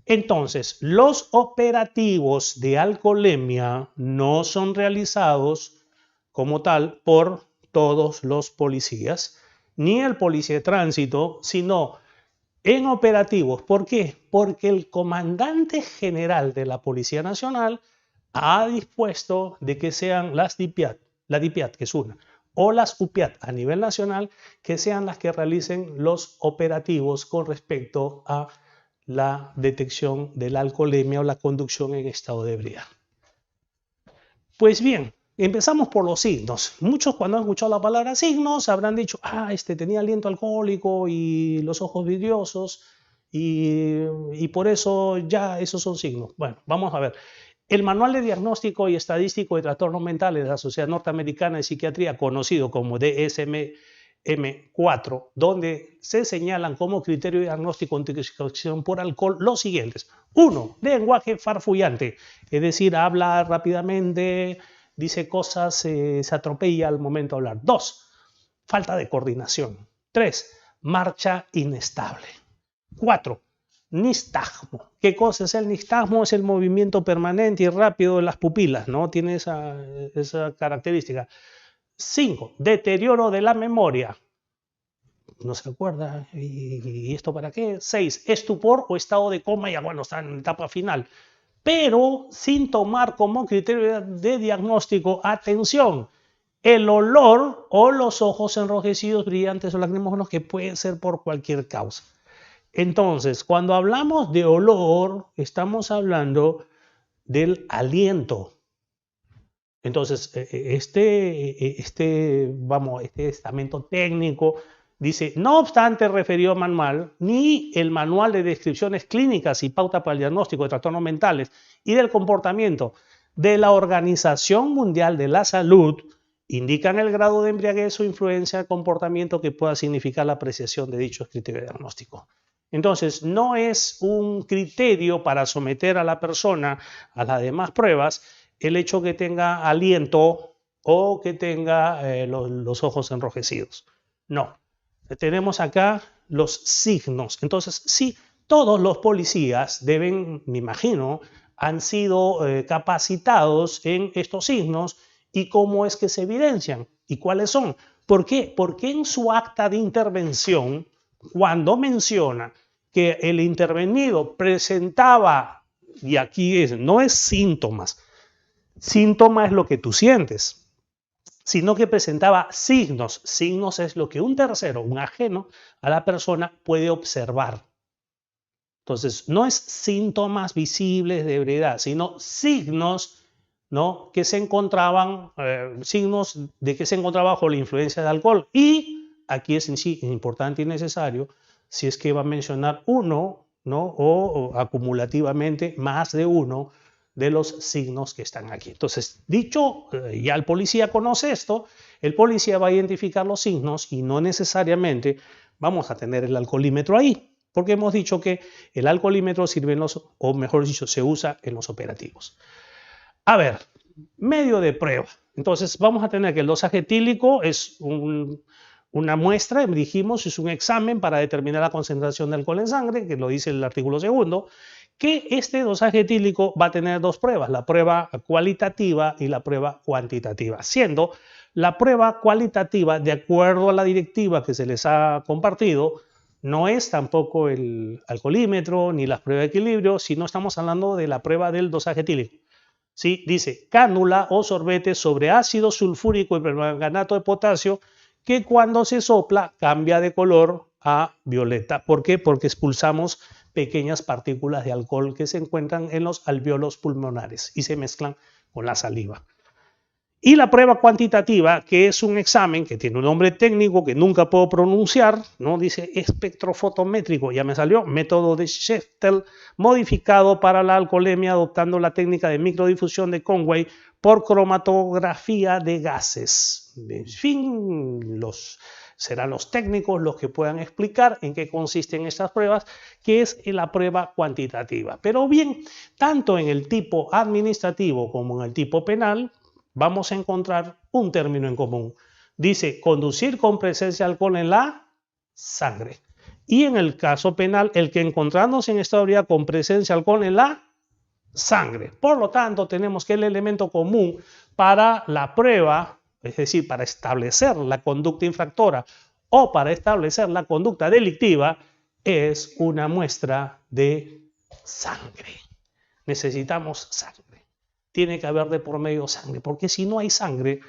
S1: Entonces, los operativos de alcoholemia no son realizados como tal por todos los policías, ni el policía de tránsito, sino en operativos. ¿Por qué? Porque el comandante general de la Policía Nacional ha dispuesto de que sean las DIPIAT, la DIPIAT, que es una, o las UPIAT a nivel nacional, que sean las que realicen los operativos con respecto a la detección de la alcoholemia o la conducción en estado de ebriedad. Pues bien, empezamos por los signos. Muchos cuando han escuchado la palabra signos habrán dicho, tenía aliento alcohólico y los ojos vidriosos y por eso ya esos son signos. Bueno, vamos a ver. El Manual de Diagnóstico y Estadístico de Trastornos Mentales de la Sociedad Norteamericana de Psiquiatría, conocido como DSM-4, donde se señalan como criterio de diagnóstico de intoxicación por alcohol los siguientes. 1. Lenguaje farfullante, es decir, habla rápidamente, dice cosas, se atropella al momento de hablar. 2. Falta de coordinación. 3. Marcha inestable. 4. Nistagmo. ¿Qué cosa es el nistagmo? Es el movimiento permanente y rápido de las pupilas, ¿no? Tiene esa característica. 5. Deterioro de la memoria. no se acuerda. ¿Y esto para qué? 6. Estupor o estado de coma, ya bueno, está en etapa final. Pero sin tomar como criterio de diagnóstico, atención, el olor o los ojos enrojecidos, brillantes o lacrimógenos, que pueden ser por cualquier causa. Entonces, cuando hablamos de olor, estamos hablando del aliento. Entonces, este estamento técnico dice, no obstante referido manual, ni el manual de descripciones clínicas y pauta para el diagnóstico de trastornos mentales y del comportamiento de la Organización Mundial de la Salud indican el grado de embriaguez o influencia del comportamiento que pueda significar la apreciación de dichos criterios de diagnóstico. Entonces, no es un criterio para someter a la persona a las demás pruebas el hecho que tenga aliento o que tenga los ojos enrojecidos. No. Tenemos acá los signos. Entonces, sí, todos los policías deben, me imagino, han sido capacitados en estos signos y cómo es que se evidencian y cuáles son. ¿Por qué? Porque en su acta de intervención, cuando menciona que el intervenido presentaba, y aquí no es síntomas, síntoma es lo que tú sientes, sino que presentaba signos. Signos es lo que un tercero, un ajeno a la persona puede observar. Entonces, no es síntomas visibles de ebriedad, sino signos, ¿no?, que se encontraban, signos de que se encontraba bajo la influencia de alcohol. Y aquí es en sí importante y necesario, si es que va a mencionar uno, ¿no?, o acumulativamente más de uno de los signos que están aquí. Entonces, dicho, ya el policía conoce esto, el policía va a identificar los signos y no necesariamente vamos a tener el alcoholímetro ahí, porque hemos dicho que el alcoholímetro sirve o mejor dicho, se usa en los operativos. A ver, medio de prueba. Entonces, vamos a tener que el dosaje etílico es una muestra, dijimos, es un examen para determinar la concentración de alcohol en sangre, que lo dice el artículo 2, que este dosaje etílico va a tener dos pruebas, la prueba cualitativa y la prueba cuantitativa, siendo la prueba cualitativa, de acuerdo a la directiva que se les ha compartido, no es tampoco el alcoholímetro ni las pruebas de equilibrio, sino estamos hablando de la prueba del dosaje etílico. ¿Sí? Dice cánula o sorbete sobre ácido sulfúrico y permanganato de potasio que cuando se sopla cambia de color a violeta. ¿Por qué? Porque expulsamos pequeñas partículas de alcohol que se encuentran en los alvéolos pulmonares y se mezclan con la saliva. Y la prueba cuantitativa, que es un examen que tiene un nombre técnico que nunca puedo pronunciar, ¿no? Dice espectrofotométrico, ya me salió, método de Scheftel, modificado para la alcoholemia adoptando la técnica de microdifusión de Conway por cromatografía de gases. En fin, serán los técnicos los que puedan explicar en qué consisten estas pruebas, que es la prueba cuantitativa. Pero bien, tanto en el tipo administrativo como en el tipo penal, vamos a encontrar un término en común. Dice conducir con presencia de alcohol en la sangre. Y en el caso penal, el que encontrándose en estado de ebriedad con presencia de alcohol en la sangre. Por lo tanto, tenemos que el elemento común para la prueba, es decir, para establecer la conducta infractora o para establecer la conducta delictiva, es una muestra de sangre. Necesitamos sangre. Tiene que haber de por medio sangre, porque si no hay sangre,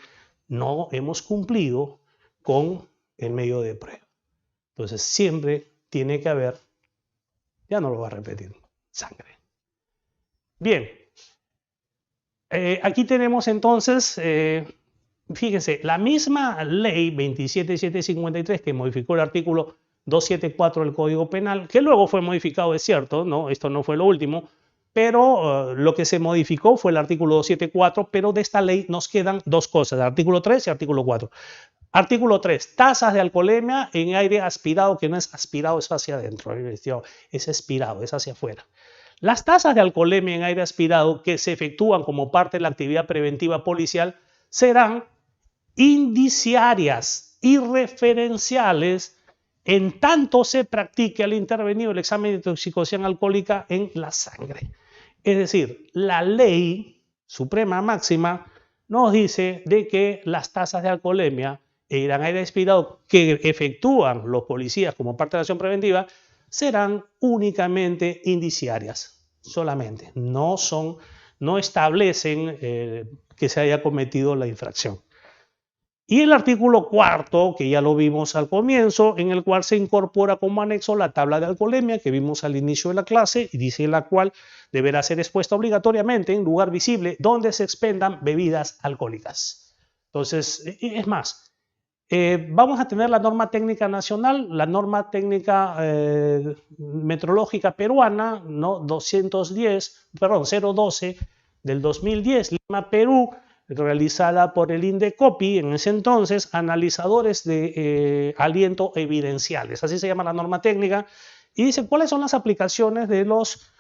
S1: no hemos cumplido con el medio de prueba. Entonces, siempre tiene que haber, ya no lo voy a repetir, sangre. Bien, aquí tenemos entonces, fíjense, la misma ley 27753 que modificó el artículo 274 del Código Penal, que luego fue modificado, es cierto, ¿no? Esto no fue lo último, pero lo que se modificó fue el artículo 274, pero de esta ley nos quedan dos cosas, el artículo 3 y el artículo 4. Artículo 3, tasas de alcoholemia en aire aspirado, que no es aspirado, es hacia adentro, es expirado, es hacia afuera. Las tasas de alcoholemia en aire aspirado que se efectúan como parte de la actividad preventiva policial serán indiciarias y referenciales en tanto se practique al intervenido el examen de intoxicación alcohólica en la sangre. Es decir, la ley suprema máxima nos dice de que las tasas de alcoholemia irán aire expirado que efectúan los policías como parte de la acción preventiva serán únicamente indiciarias, solamente. No establecen que se haya cometido la infracción. Y el artículo 4, que ya lo vimos al comienzo, en el cual se incorpora como anexo la tabla de alcoholemia que vimos al inicio de la clase y dice la cual deberá ser expuesta obligatoriamente en lugar visible donde se expendan bebidas alcohólicas. Entonces, es más, vamos a tener la norma técnica nacional, la norma técnica metrológica peruana, ¿no? 012 del 2010, Lima, Perú, realizada por el INDECOPI, en ese entonces, analizadores de aliento evidenciales, así se llama la norma técnica, y dice cuáles son las aplicaciones de los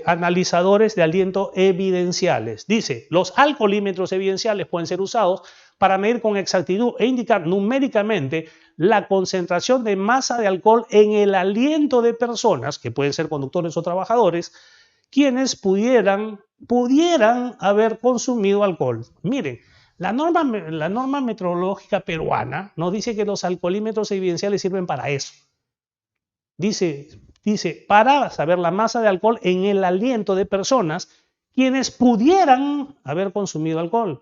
S1: analizadores de aliento evidenciales. Dice, los alcoholímetros evidenciales pueden ser usados para medir con exactitud e indicar numéricamente la concentración de masa de alcohol en el aliento de personas, que pueden ser conductores o trabajadores, quienes pudieran haber consumido alcohol. Miren, la norma meteorológica peruana nos dice que los alcoholímetros evidenciales sirven para eso. Dice, para saber la masa de alcohol en el aliento de personas quienes pudieran haber consumido alcohol.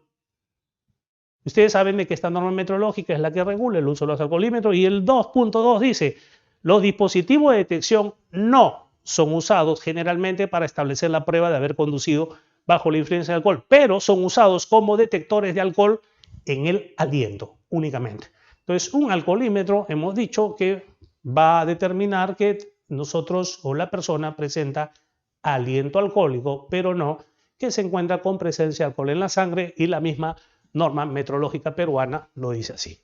S1: Ustedes saben de que esta norma meteorológica es la que regula el uso de los alcoholímetros, y el 2.2 dice, los dispositivos de detección no son usados generalmente para establecer la prueba de haber conducido bajo la influencia de alcohol, pero son usados como detectores de alcohol en el aliento únicamente. Entonces, un alcoholímetro hemos dicho que va a determinar que nosotros o la persona presenta aliento alcohólico, pero no que se encuentra con presencia de alcohol en la sangre, y la misma norma meteorológica peruana lo dice así.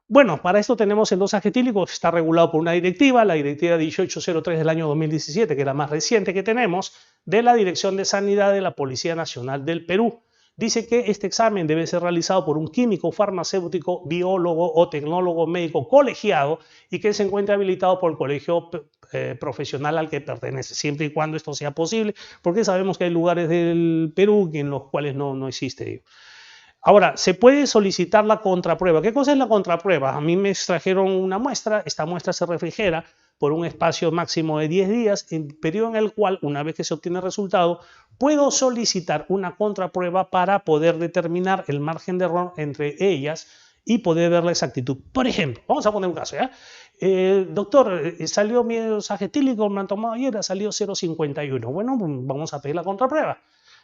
S1: Bueno, para esto tenemos el dosaje etílico, está regulado por una directiva, la directiva 1803 del año 2017, que es la más reciente que tenemos, de la Dirección de Sanidad de la Policía Nacional del Perú. Dice que este examen debe ser realizado por un químico, farmacéutico, biólogo o tecnólogo médico colegiado y que se encuentre habilitado por el colegio profesional al que pertenece, siempre y cuando esto sea posible, porque sabemos que hay lugares del Perú en los cuales no existe. Ahora, se puede solicitar la contraprueba. ¿Qué cosa es la contraprueba? A mí me extrajeron una muestra, esta muestra se refrigera por un espacio máximo de 10 días, en periodo en el cual, una vez que se obtiene el resultado, puedo solicitar una contraprueba para poder determinar el margen de error entre ellas y poder ver la exactitud. Por ejemplo, vamos a poner un caso, ¿ya? Doctor, salió mi dosaje etílico, me han tomado ayer, salió 0,51. Bueno, vamos a pedir la contraprueba.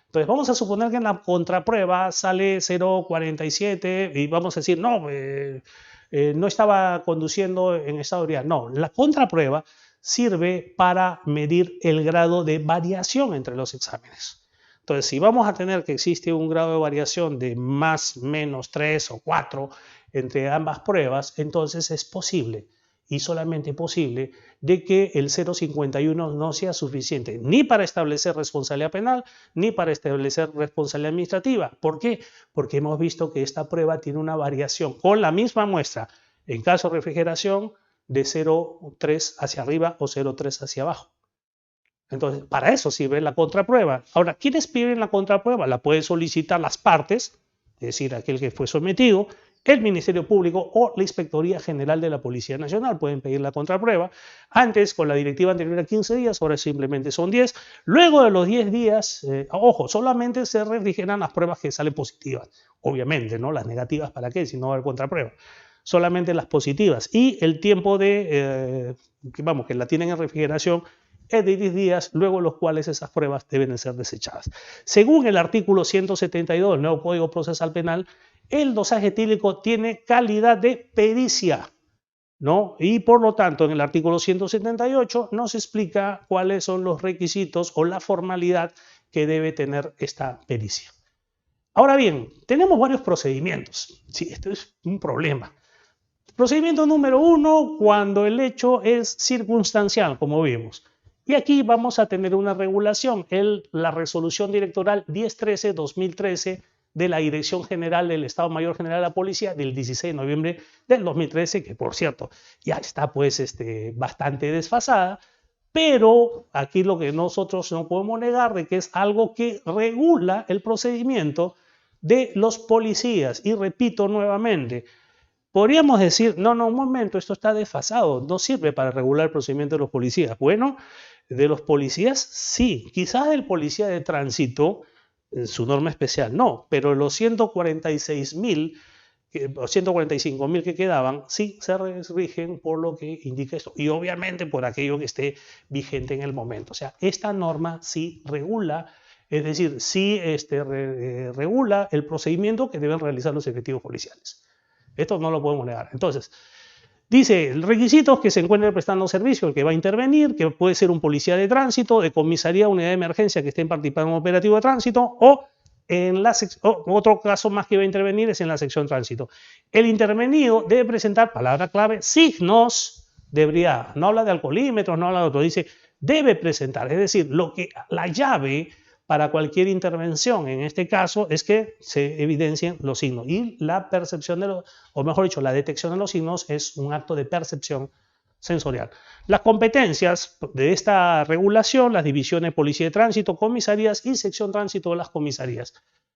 S1: Entonces vamos a suponer que en la contraprueba sale 0,47 y vamos a decir, no, no estaba conduciendo en estado de ebriedad. No, la contraprueba sirve para medir el grado de variación entre los exámenes. Entonces, si vamos a tener que existe un grado de variación de más, menos 3 o 4 entre ambas pruebas, entonces es posible, y solamente posible, de que el 0,51 no sea suficiente ni para establecer responsabilidad penal ni para establecer responsabilidad administrativa. ¿Por qué? Porque hemos visto que esta prueba tiene una variación con la misma muestra, en caso de refrigeración, de 0,3 hacia arriba o 0,3 hacia abajo. Entonces, para eso sirve la contraprueba. Ahora, ¿quiénes piden la contraprueba? La pueden solicitar las partes, es decir, aquel que fue sometido, el Ministerio Público o la Inspectoría General de la Policía Nacional pueden pedir la contraprueba. Antes, con la directiva anterior a 15 días, ahora simplemente son 10. Luego de los 10 días, ojo, solamente se refrigeran las pruebas que salen positivas. Obviamente, ¿no? Las negativas, ¿para qué? Si no va a haber contraprueba. Solamente las positivas. Y el tiempo que la tienen en refrigeración es de 10 días, luego los cuales esas pruebas deben de ser desechadas. Según el artículo 172 del nuevo Código Procesal Penal, el dosaje etílico tiene calidad de pericia, ¿no? Y por lo tanto, en el artículo 178 nos explica cuáles son los requisitos o la formalidad que debe tener esta pericia. Ahora bien, tenemos varios procedimientos. Sí, esto es un problema. Procedimiento número 1, cuando el hecho es circunstancial, como vimos. Y aquí vamos a tener una regulación, la resolución directoral 1013-2013 de la Dirección General del Estado Mayor General de la Policía del 16 de noviembre del 2013, que por cierto ya está pues bastante desfasada, pero aquí lo que nosotros no podemos negar de que es algo que regula el procedimiento de los policías. Y repito nuevamente, Podríamos decir, no, un momento, esto está desfasado, no sirve para regular el procedimiento de los policías. Bueno, de los policías sí, quizás del policía de tránsito, en su norma especial no, pero los 146.000 o 145.000 que quedaban, sí se rigen por lo que indica esto. Y obviamente por aquello que esté vigente en el momento. O sea, esta norma sí regula, es decir, sí regula el procedimiento que deben realizar los efectivos policiales. Esto no lo podemos negar. Entonces, dice, requisitos que se encuentre prestando servicio, el que va a intervenir, que puede ser un policía de tránsito, de comisaría, unidad de emergencia que estén participando en un operativo de tránsito, o en la otro caso más que va a intervenir es en la sección tránsito. El intervenido debe presentar, palabra clave, signos de ebriedad. No habla de alcoholímetros, no habla de otro, dice debe presentar. Es decir, la llave para cualquier intervención en este caso es que se evidencien los signos. Y la percepción o mejor dicho, la detección de los signos es un acto de percepción sensorial. Las competencias de esta regulación, las divisiones policía de tránsito, comisarías y sección tránsito de las comisarías.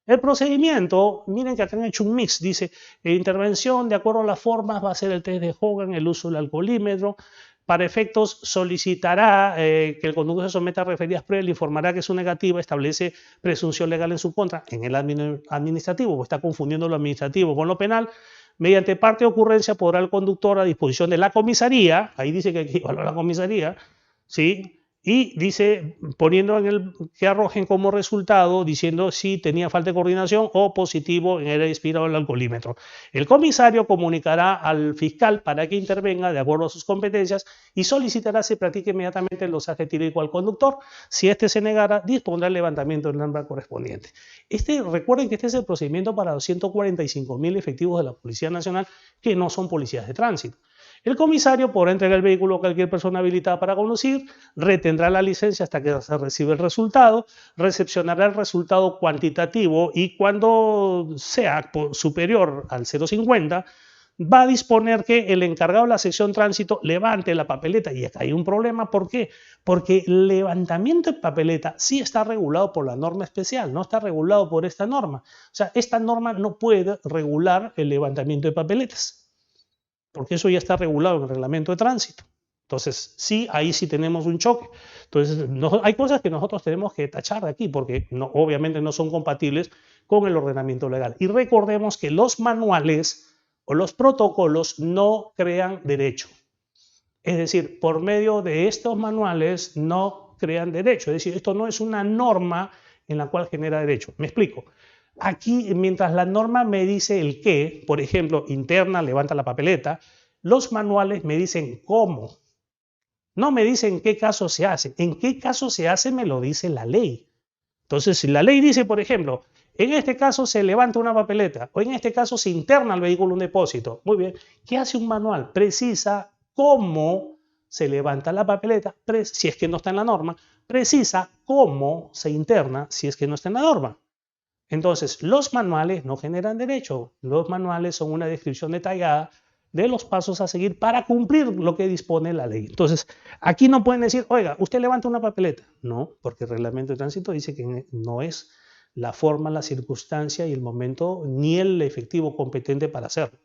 S1: El procedimiento, miren que acá han hecho un mix, dice, intervención de acuerdo a las formas va a ser el test de Hogan, el uso del alcoholímetro. Para efectos solicitará que el conductor se someta a referidas pruebas, le informará que su negativa establece presunción legal en su contra en el administrativo, o está confundiendo lo administrativo con lo penal. Mediante parte de ocurrencia podrá el conductor a disposición de la comisaría, ahí dice que hay que llevarlo a la comisaría, ¿sí? Y dice, poniendo que arrojen como resultado, diciendo si tenía falta de coordinación o positivo en el expirado del alcoholímetro. El comisario comunicará al fiscal para que intervenga de acuerdo a sus competencias y solicitará se practique inmediatamente el dosaje etílico al conductor. Si éste se negara, dispondrá el levantamiento del nombre correspondiente. Recuerden que este es el procedimiento para los 145.000 efectivos de la Policía Nacional que no son policías de tránsito. El comisario podrá entregar el vehículo a cualquier persona habilitada para conducir, retendrá la licencia hasta que se reciba el resultado, recepcionará el resultado cuantitativo y cuando sea superior al 0,50, va a disponer que el encargado de la sección tránsito levante la papeleta. Y acá hay un problema, ¿por qué? Porque el levantamiento de papeleta sí está regulado por la norma especial, no está regulado por esta norma. O sea, esta norma no puede regular el levantamiento de papeletas, porque eso ya está regulado en el reglamento de tránsito. Entonces, sí, ahí sí tenemos un choque. Entonces, hay cosas que nosotros tenemos que tachar de aquí, porque obviamente no son compatibles con el ordenamiento legal. Y recordemos que los manuales o los protocolos no crean derecho. Es decir, por medio de estos manuales no crean derecho. Es decir, esto no es una norma en la cual genera derecho. Me explico. Aquí, mientras la norma me dice el qué, por ejemplo, interna, levanta la papeleta, los manuales me dicen cómo. No me dicen en qué caso se hace. En qué caso se hace me lo dice la ley. Entonces, si la ley dice, por ejemplo, en este caso se levanta una papeleta o en este caso se interna al vehículo un depósito. Muy bien. ¿Qué hace un manual? Precisa cómo se levanta la papeleta, si es que no está en la norma. Precisa cómo se interna, si es que no está en la norma. Entonces, los manuales no generan derecho. Los manuales son una descripción detallada de los pasos a seguir para cumplir lo que dispone la ley. Entonces, aquí no pueden decir, oiga, usted levanta una papeleta. No, porque el reglamento de tránsito dice que no es la forma, la circunstancia y el momento, ni el efectivo competente para hacerlo.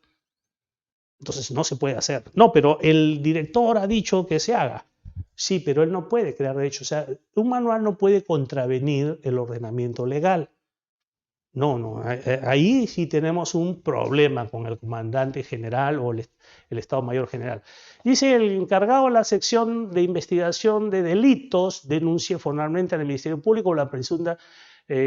S1: Entonces, no se puede hacer. No, pero el director ha dicho que se haga. Sí, pero él no puede crear derecho. O sea, un manual no puede contravenir el ordenamiento legal. No, ahí sí tenemos un problema con el comandante general o el Estado Mayor General. Dice el encargado de la sección de investigación de delitos denuncie formalmente al Ministerio Público la presunta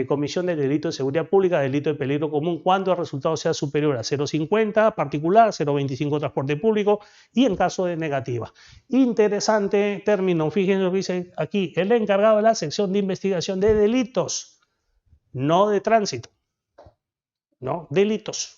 S1: comisión de delito de seguridad pública, delito de peligro común, cuando el resultado sea superior a 0,50 particular, 0,25 transporte público y en caso de negativa. Interesante término, fíjense lo que dice aquí, el encargado de la sección de investigación de delitos, no de tránsito. ¿No? Delitos.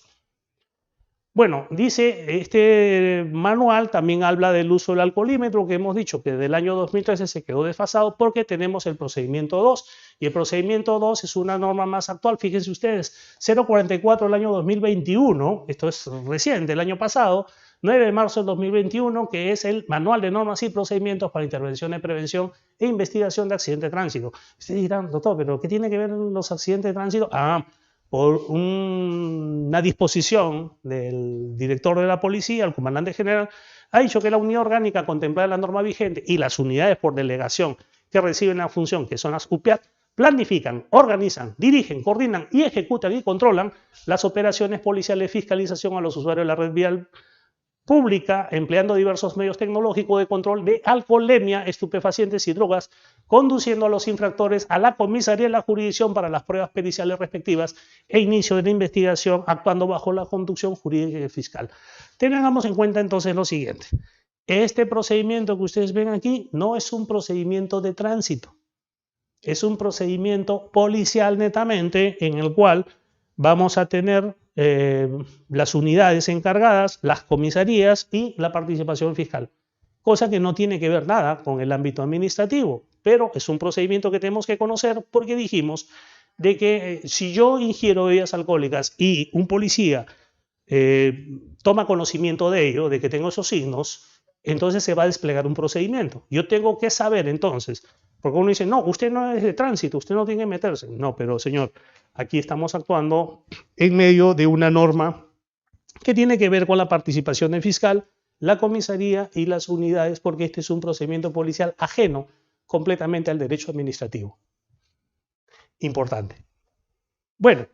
S1: Bueno, dice este manual, también habla del uso del alcoholímetro, que hemos dicho que desde el año 2013 se quedó desfasado porque tenemos el procedimiento 2. Y el procedimiento 2 es una norma más actual. Fíjense ustedes, 044 del año 2021, esto es reciente, el año pasado, 9 de marzo del 2021, que es el Manual de Normas y Procedimientos para Intervención de Prevención e Investigación de Accidentes de Tránsito. Ustedes dirán, doctor, ¿pero qué tiene que ver los accidentes de tránsito? Por un una disposición del director de la policía, el comandante general, ha dicho que la unidad orgánica contemplada en la norma vigente y las unidades por delegación que reciben la función, que son las UPEAT, planifican, organizan, dirigen, coordinan y ejecutan y controlan las operaciones policiales de fiscalización a los usuarios de la red vial pública, empleando diversos medios tecnológicos de control de alcoholemia, estupefacientes y drogas, conduciendo a los infractores a la comisaría de la jurisdicción para las pruebas periciales respectivas e inicio de la investigación, actuando bajo la conducción jurídica y fiscal. Tengamos en cuenta entonces lo siguiente. Este procedimiento que ustedes ven aquí no es un procedimiento de tránsito. Es un procedimiento policial netamente en el cual vamos a tener las unidades encargadas, las comisarías y la participación fiscal. Cosa que no tiene que ver nada con el ámbito administrativo, pero es un procedimiento que tenemos que conocer porque dijimos de que si yo ingiero bebidas alcohólicas y un policía toma conocimiento de ello, de que tengo esos signos, entonces se va a desplegar un procedimiento. Yo tengo que saber entonces, porque uno dice, no, usted no es de tránsito, usted no tiene que meterse. No, pero señor, aquí estamos actuando en medio de una norma que tiene que ver con la participación del fiscal, la comisaría y las unidades, porque este es un procedimiento policial ajeno completamente al derecho administrativo. Importante. Bueno,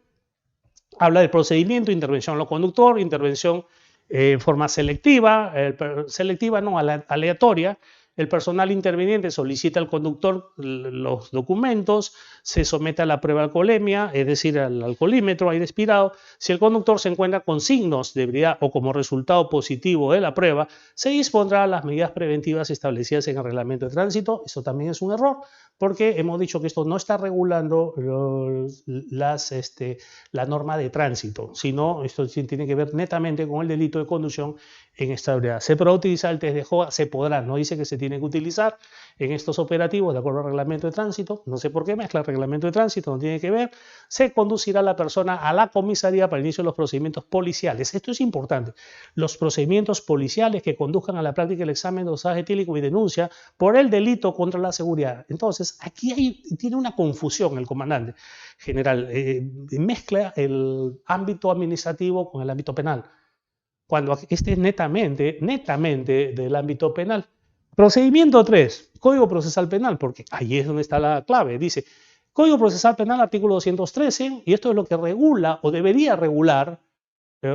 S1: habla del procedimiento, intervención a lo conductor, intervención en forma selectiva, no, aleatoria. El personal interviniente solicita al conductor los documentos, se somete a la prueba de alcoholemia, es decir, al alcoholímetro, aire expirado. Si el conductor se encuentra con signos de ebriedad o como resultado positivo de la prueba, se dispondrá las medidas preventivas establecidas en el reglamento de tránsito. Eso también es un error, porque hemos dicho que esto no está regulando la norma de tránsito, sino esto tiene que ver netamente con el delito de conducción en esta ebriedad. ¿Se podrá utilizar el test de Hoga? Se podrá, no dice que se tiene que utilizar en estos operativos de acuerdo al reglamento de tránsito, no sé por qué mezcla el reglamento de tránsito, no tiene que ver. Se conducirá a la persona a la comisaría para el inicio de los procedimientos policiales. Esto es importante, los procedimientos policiales que conduzcan a la práctica del examen de dosaje etílico y denuncia por el delito contra la seguridad. Entonces, aquí tiene una confusión el comandante general, mezcla el ámbito administrativo con el ámbito penal, cuando este es netamente del ámbito penal. Procedimiento 3, Código Procesal Penal, porque ahí es donde está la clave. Dice, Código Procesal Penal, artículo 213, y esto es lo que regula o debería regular,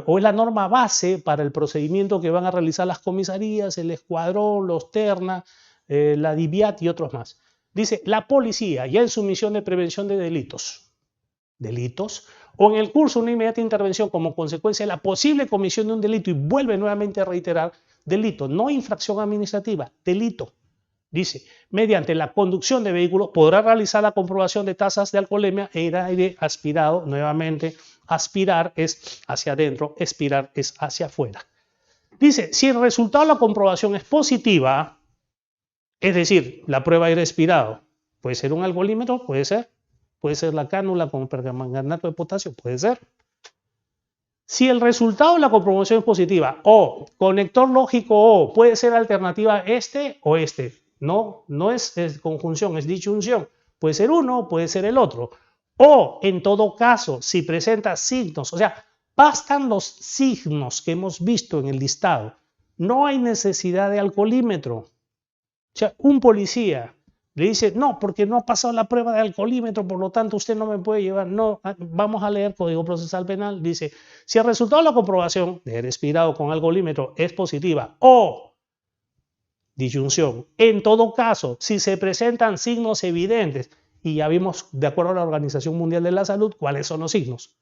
S1: o es la norma base para el procedimiento que van a realizar las comisarías, el escuadrón, los ternas, la DIVIAT y otros más. Dice, la policía, ya en su misión de prevención de delitos, o en el curso de una inmediata intervención como consecuencia de la posible comisión de un delito, y vuelve nuevamente a reiterar, delito, no infracción administrativa, delito. Dice, mediante la conducción de vehículos podrá realizar la comprobación de tasas de alcoholemia e aire aspirado. Nuevamente, aspirar es hacia adentro, expirar es hacia afuera. Dice, si el resultado de la comprobación es positiva, es decir, la prueba de aire expirado, puede ser un alcoholímetro, puede ser la cánula con permanganato de potasio, puede ser. Si el resultado de la comprobación es positiva, o conector lógico o, puede ser alternativa este o este. No es conjunción, es disyunción. Puede ser uno, puede ser el otro. O, en todo caso, si presenta signos, o sea, bastan los signos que hemos visto en el listado. No hay necesidad de alcoholímetro. O sea, un policía le dice, no, porque no ha pasado la prueba de alcoholímetro, por lo tanto usted no me puede llevar. No, vamos a leer Código Procesal Penal. Dice, si el resultado de la comprobación de haber expirado con alcoholímetro es positiva o disyunción, en todo caso, si se presentan signos evidentes, y ya vimos, de acuerdo a la Organización Mundial de la Salud, cuáles son los signos.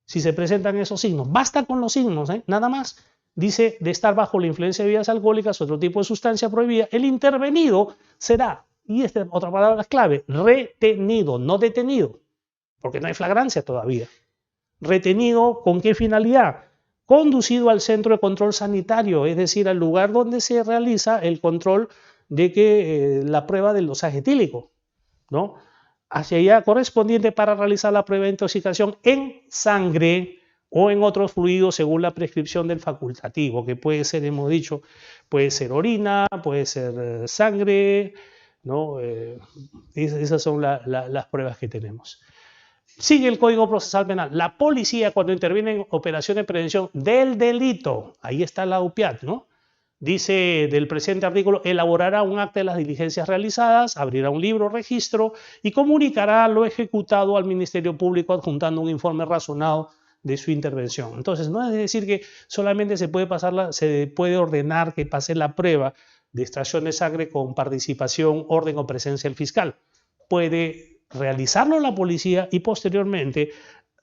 S1: Si se presentan esos signos, basta con los signos, nada más. Dice, de estar bajo la influencia de bebidas alcohólicas o otro tipo de sustancia prohibida, el intervenido será, y esta otra palabra clave, retenido, no detenido, porque no hay flagrancia todavía. Retenido, ¿con qué finalidad? Conducido al centro de control sanitario, es decir, al lugar donde se realiza el control de que la prueba del dosaje etílico, ¿no? Hacia allá correspondiente para realizar la prueba de intoxicación en sangre o en otros fluidos según la prescripción del facultativo, que puede ser, hemos dicho, puede ser orina, puede ser sangre, ¿no? Esas son las pruebas que tenemos. Sigue el Código Procesal Penal. La policía, cuando interviene en operaciones de prevención del delito, ahí está la UPIAT, ¿no? Dice del presente artículo, elaborará un acta de las diligencias realizadas, abrirá un libro registro y comunicará lo ejecutado al Ministerio Público adjuntando un informe razonado de su intervención. Entonces, no es decir que solamente se puede ordenar que pase la prueba de extracción de sangre con participación, orden o presencia del fiscal. Puede realizarlo la policía y posteriormente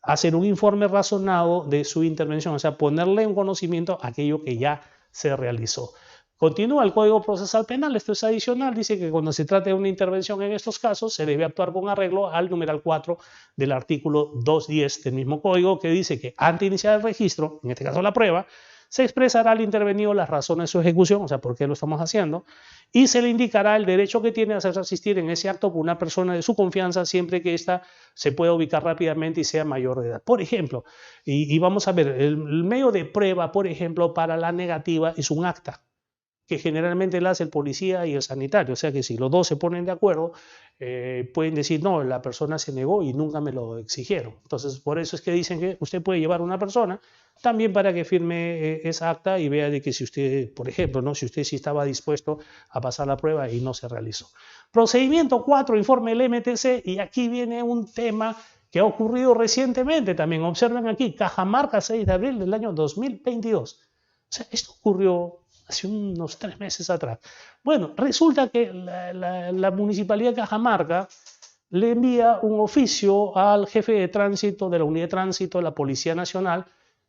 S1: hacer un informe razonado de su intervención, o sea, ponerle en conocimiento aquello que ya se realizó. Continúa el Código Procesal Penal, esto es adicional, dice que cuando se trate de una intervención en estos casos se debe actuar con arreglo al numeral 4 del artículo 210 del mismo código, que dice que antes de iniciar el registro, en este caso la prueba, se expresará al intervenido las razones de su ejecución, o sea, por qué lo estamos haciendo, y se le indicará el derecho que tiene a hacerse asistir en ese acto por una persona de su confianza siempre que ésta se pueda ubicar rápidamente y sea mayor de edad. Por ejemplo, y vamos a ver, el medio de prueba, por ejemplo, para la negativa es un acta, que generalmente la hace el policía y el sanitario. O sea que si los dos se ponen de acuerdo, pueden decir, no, la persona se negó y nunca me lo exigieron. Entonces, por eso es que dicen que usted puede llevar a una persona también para que firme esa acta y vea de que si usted, por ejemplo, ¿no? Si usted sí estaba dispuesto a pasar la prueba y no se realizó. Procedimiento 4, informe del MTC, y aquí viene un tema que ha ocurrido recientemente también. Observen aquí, Cajamarca, 6 de abril del año 2022. O sea, esto ocurrió hace unos 3 meses atrás. Bueno, resulta que la Municipalidad de Cajamarca le envía un oficio al jefe de tránsito de la Unidad de Tránsito de la Policía Nacional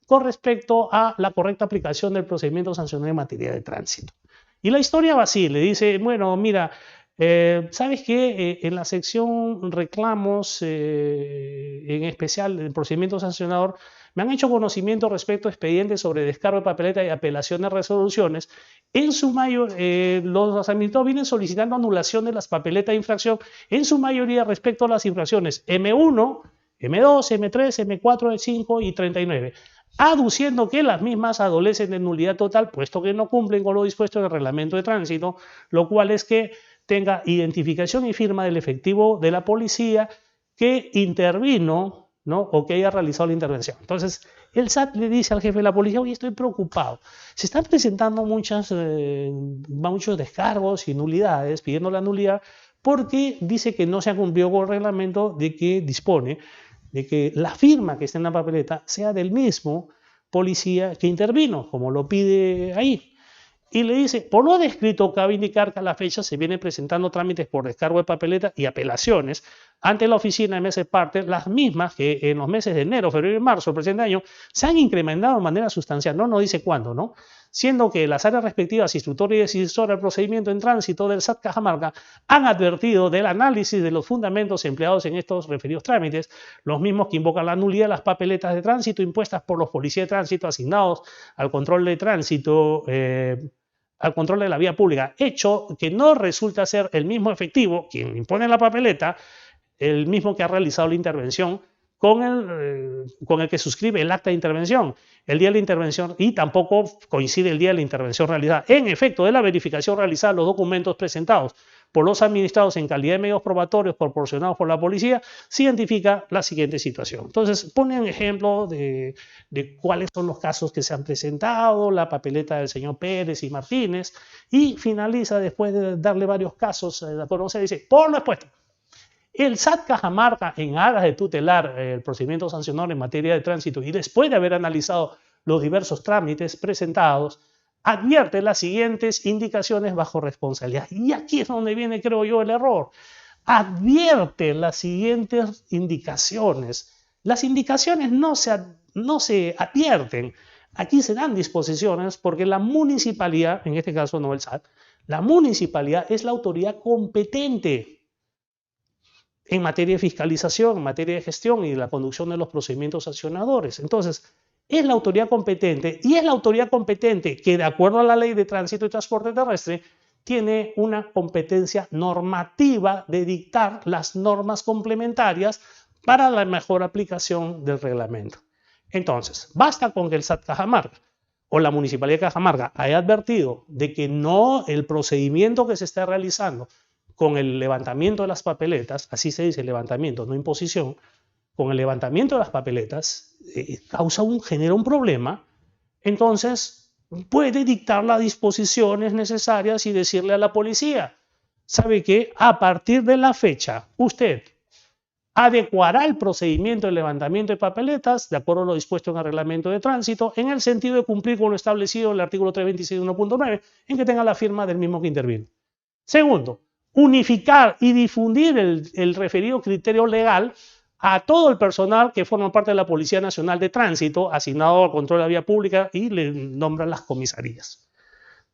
S1: con respecto a la correcta aplicación del procedimiento sancionador en materia de tránsito. Y la historia va así, le dice, bueno, mira, ¿sabes qué? En la sección reclamos, en especial el procedimiento sancionador, me han hecho conocimiento respecto a expedientes sobre descargo de papeleta y apelación de resoluciones. En su mayoría, los administrados vienen solicitando anulación de las papeletas de infracción, en su mayoría respecto a las infracciones M1, M2, M3, M4, M5 y 39, aduciendo que las mismas adolecen de nulidad total, puesto que no cumplen con lo dispuesto en el reglamento de tránsito, lo cual es que tenga identificación y firma del efectivo de la policía que intervino, ¿no? O que haya realizado la intervención. Entonces, el SAT le dice al jefe de la policía, oye, estoy preocupado. Se están presentando muchos descargos y nulidades, pidiendo la nulidad, porque dice que no se ha cumplido con el reglamento de que dispone de que la firma que está en la papeleta sea del mismo policía que intervino, como lo pide ahí. Y le dice, por lo descrito, cabe indicar que a la fecha se vienen presentando trámites por descargo de papeleta y apelaciones ante la oficina de MS Parte, las mismas que en los meses de enero, febrero y marzo del presente año se han incrementado de manera sustancial, no dice cuándo, ¿no? Siendo que las áreas respectivas, instructora y decisora del procedimiento en tránsito del SAT Cajamarca, han advertido del análisis de los fundamentos empleados en estos referidos trámites, los mismos que invocan la nulidad de las papeletas de tránsito impuestas por los policías de tránsito asignados al control de tránsito, al control de la vía pública, hecho que no resulta ser el mismo efectivo, quien impone la papeleta, el mismo que ha realizado la intervención, con el que suscribe el acta de intervención, el día de la intervención, y tampoco coincide el día de la intervención realizada. En efecto, de la verificación realizada, los documentos presentados por los administrados en calidad de medios probatorios proporcionados por la policía, se identifica la siguiente situación. Entonces, ponen ejemplo de cuáles son los casos que se han presentado, la papeleta del señor Pérez y Martínez, y finaliza, después de darle varios casos a conocer, dice, por lo expuesto, el SAT Cajamarca, en aras de tutelar el procedimiento sancionador en materia de tránsito y después de haber analizado los diversos trámites presentados, advierte las siguientes indicaciones bajo responsabilidad. Y aquí es donde viene, creo yo, el error. Advierte las siguientes indicaciones. Las indicaciones no se advierten. Aquí se dan disposiciones porque la municipalidad, en este caso no el SAT, la municipalidad es la autoridad competente en materia de fiscalización, en materia de gestión y de la conducción de los procedimientos sancionadores. Entonces, es la autoridad competente y es la autoridad competente que, de acuerdo a la Ley de Tránsito y Transporte Terrestre, tiene una competencia normativa de dictar las normas complementarias para la mejor aplicación del reglamento. Entonces, basta con que el SAT Cajamarca o la Municipalidad de Cajamarca haya advertido de que el procedimiento que se está realizando con el levantamiento de las papeletas, así se dice levantamiento, no imposición, con el levantamiento de las papeletas, genera un problema, entonces puede dictar las disposiciones necesarias y decirle a la policía, ¿sabe qué? A partir de la fecha, usted adecuará el procedimiento de levantamiento de papeletas de acuerdo a lo dispuesto en el reglamento de tránsito en el sentido de cumplir con lo establecido en el artículo 326 1.9 en que tenga la firma del mismo que interviene. Segundo, unificar y difundir el referido criterio legal a todo el personal que forma parte de la Policía Nacional de Tránsito asignado al control de la vía pública y le nombran las comisarías.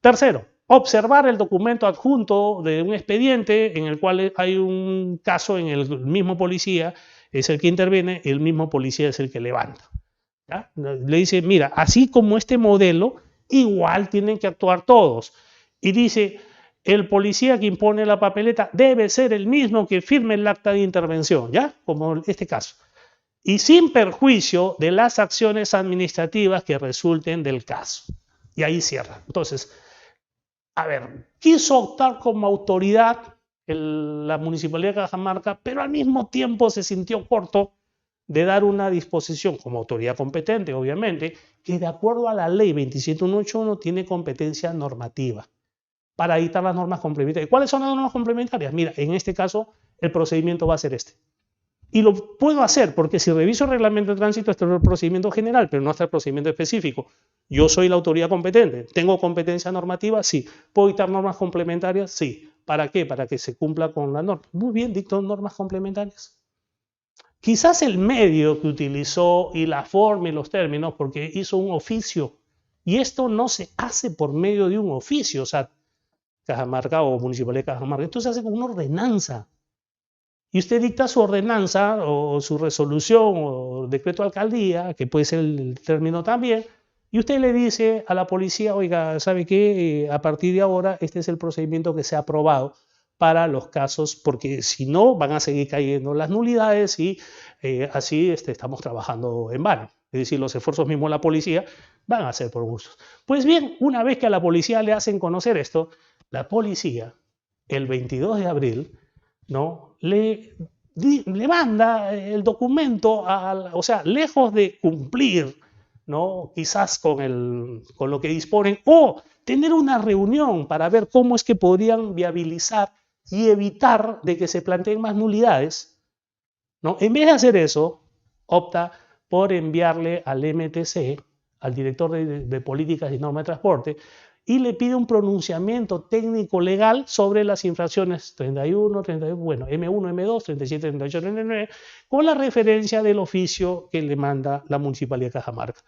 S1: Tercero, observar el documento adjunto de un expediente en el cual hay un caso en el mismo policía es el que interviene, el mismo policía es el que levanta. ¿Ya? Le dice, mira, así como este modelo, igual tienen que actuar todos. Y dice, el policía que impone la papeleta debe ser el mismo que firme el acta de intervención, ¿ya? Como en este caso. Y sin perjuicio de las acciones administrativas que resulten del caso. Y ahí cierra. Entonces, a ver, quiso optar como autoridad la Municipalidad de Cajamarca, pero al mismo tiempo se sintió corto de dar una disposición como autoridad competente, obviamente, que de acuerdo a la ley 27181 tiene competencia normativa para dictar las normas complementarias. ¿Cuáles son las normas complementarias? Mira, en este caso el procedimiento va a ser este. Y lo puedo hacer porque si reviso el reglamento de tránsito está el procedimiento general, pero no está el procedimiento específico. Yo soy la autoridad competente. ¿Tengo competencia normativa? Sí. ¿Puedo dictar normas complementarias? Sí. ¿Para qué? Para que se cumpla con la norma. Muy bien, dicto normas complementarias. Quizás el medio que utilizó y la forma y los términos, porque hizo un oficio. Y esto no se hace por medio de un oficio, o sea, Cajamarca o Municipalidad de Cajamarca. Esto se hace con una ordenanza. Y usted dicta su ordenanza o su resolución o decreto de alcaldía, que puede ser el término también, y usted le dice a la policía, oiga, ¿sabe qué? A partir de ahora este es el procedimiento que se ha aprobado para los casos, porque si no van a seguir cayendo las nulidades y así estamos trabajando en vano. Es decir, los esfuerzos mismos de la policía van a ser por gustos. Pues bien, una vez que a la policía le hacen conocer esto, la policía, el 22 de abril, ¿no? Le manda el documento, o sea, lejos de cumplir, ¿no? Quizás con lo que disponen, o tener una reunión para ver cómo es que podrían viabilizar y evitar de que se planteen más nulidades, ¿no? En vez de hacer eso, opta por enviarle al MTC, al director de Políticas y Normas de Transporte, y le pide un pronunciamiento técnico legal sobre las infracciones 31, 32, bueno, M1, M2, 37, 38, 39, con la referencia del oficio que le manda la Municipalidad de Cajamarca.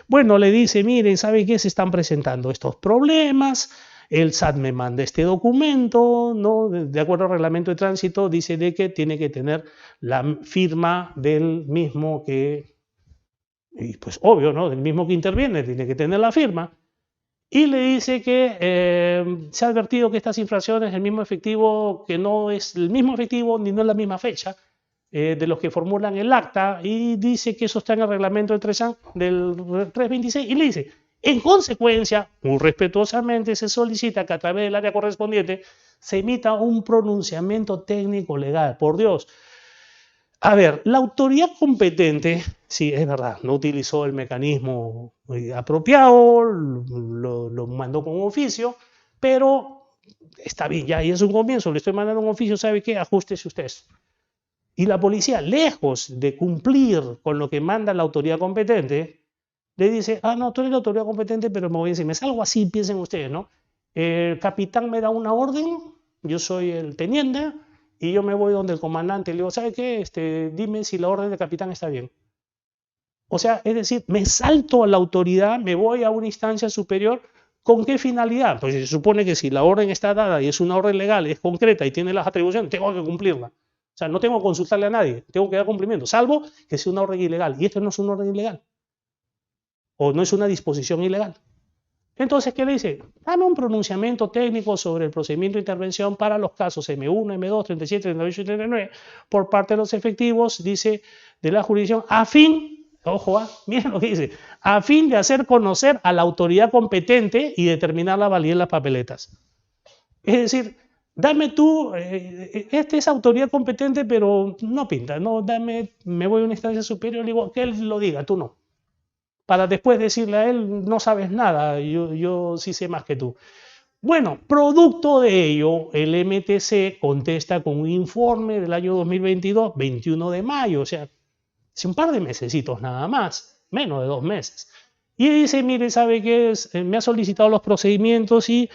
S1: Bueno, le dice, miren, ¿saben qué? Se están presentando estos problemas, el SAT me manda este documento, ¿no? De acuerdo al reglamento de tránsito, dice de que tiene que tener la firma del mismo que, y pues obvio, ¿no? Del mismo que interviene, tiene que tener la firma. Y le dice que se ha advertido que estas infracciones, el mismo efectivo, que no es el mismo efectivo ni no es la misma fecha de los que formulan el acta, y dice que eso está en el reglamento del 326, y le dice, en consecuencia, muy respetuosamente se solicita que a través del área correspondiente se emita un pronunciamiento técnico legal. Por Dios. A ver, la autoridad competente, sí, es verdad, no utilizó el mecanismo apropiado, lo mandó con un oficio, pero está bien, ya, y es un comienzo, le estoy mandando un oficio, ¿sabe qué? Ajústese usted. Y la policía, lejos de cumplir con lo que manda la autoridad competente, le dice, no, tú eres la autoridad competente, pero me voy a decir, me salgo así, piensen ustedes, ¿no? El capitán me da una orden, yo soy el teniente, y yo me voy donde el comandante, le digo, ¿sabe qué? Dime si la orden del capitán está bien. O sea, es decir, me salto a la autoridad, me voy a una instancia superior, ¿con qué finalidad? Pues se supone que si la orden está dada y es una orden legal, es concreta y tiene las atribuciones, tengo que cumplirla. O sea, no tengo que consultarle a nadie, tengo que dar cumplimiento, salvo que sea una orden ilegal. Y esto no es una orden ilegal. O no es una disposición ilegal. Entonces, ¿qué le dice? Dame un pronunciamiento técnico sobre el procedimiento de intervención para los casos M1, M2, 37, 38 y 39 por parte de los efectivos, dice, de la jurisdicción, a fin, ojo, miren lo que dice, a fin de hacer conocer a la autoridad competente y determinar la validez de las papeletas. Es decir, dame tú, esta es autoridad competente, pero no pinta, no, me voy a una instancia superior, le digo, que él lo diga, tú no. Para después decirle a él, no sabes nada, yo sí sé más que tú. Bueno, producto de ello, el MTC contesta con un informe del año 2022, 21 de mayo, o sea, hace un par de mesecitos nada más, menos de 2 meses. Y dice, mire, ¿sabe qué es? Me ha solicitado los procedimientos y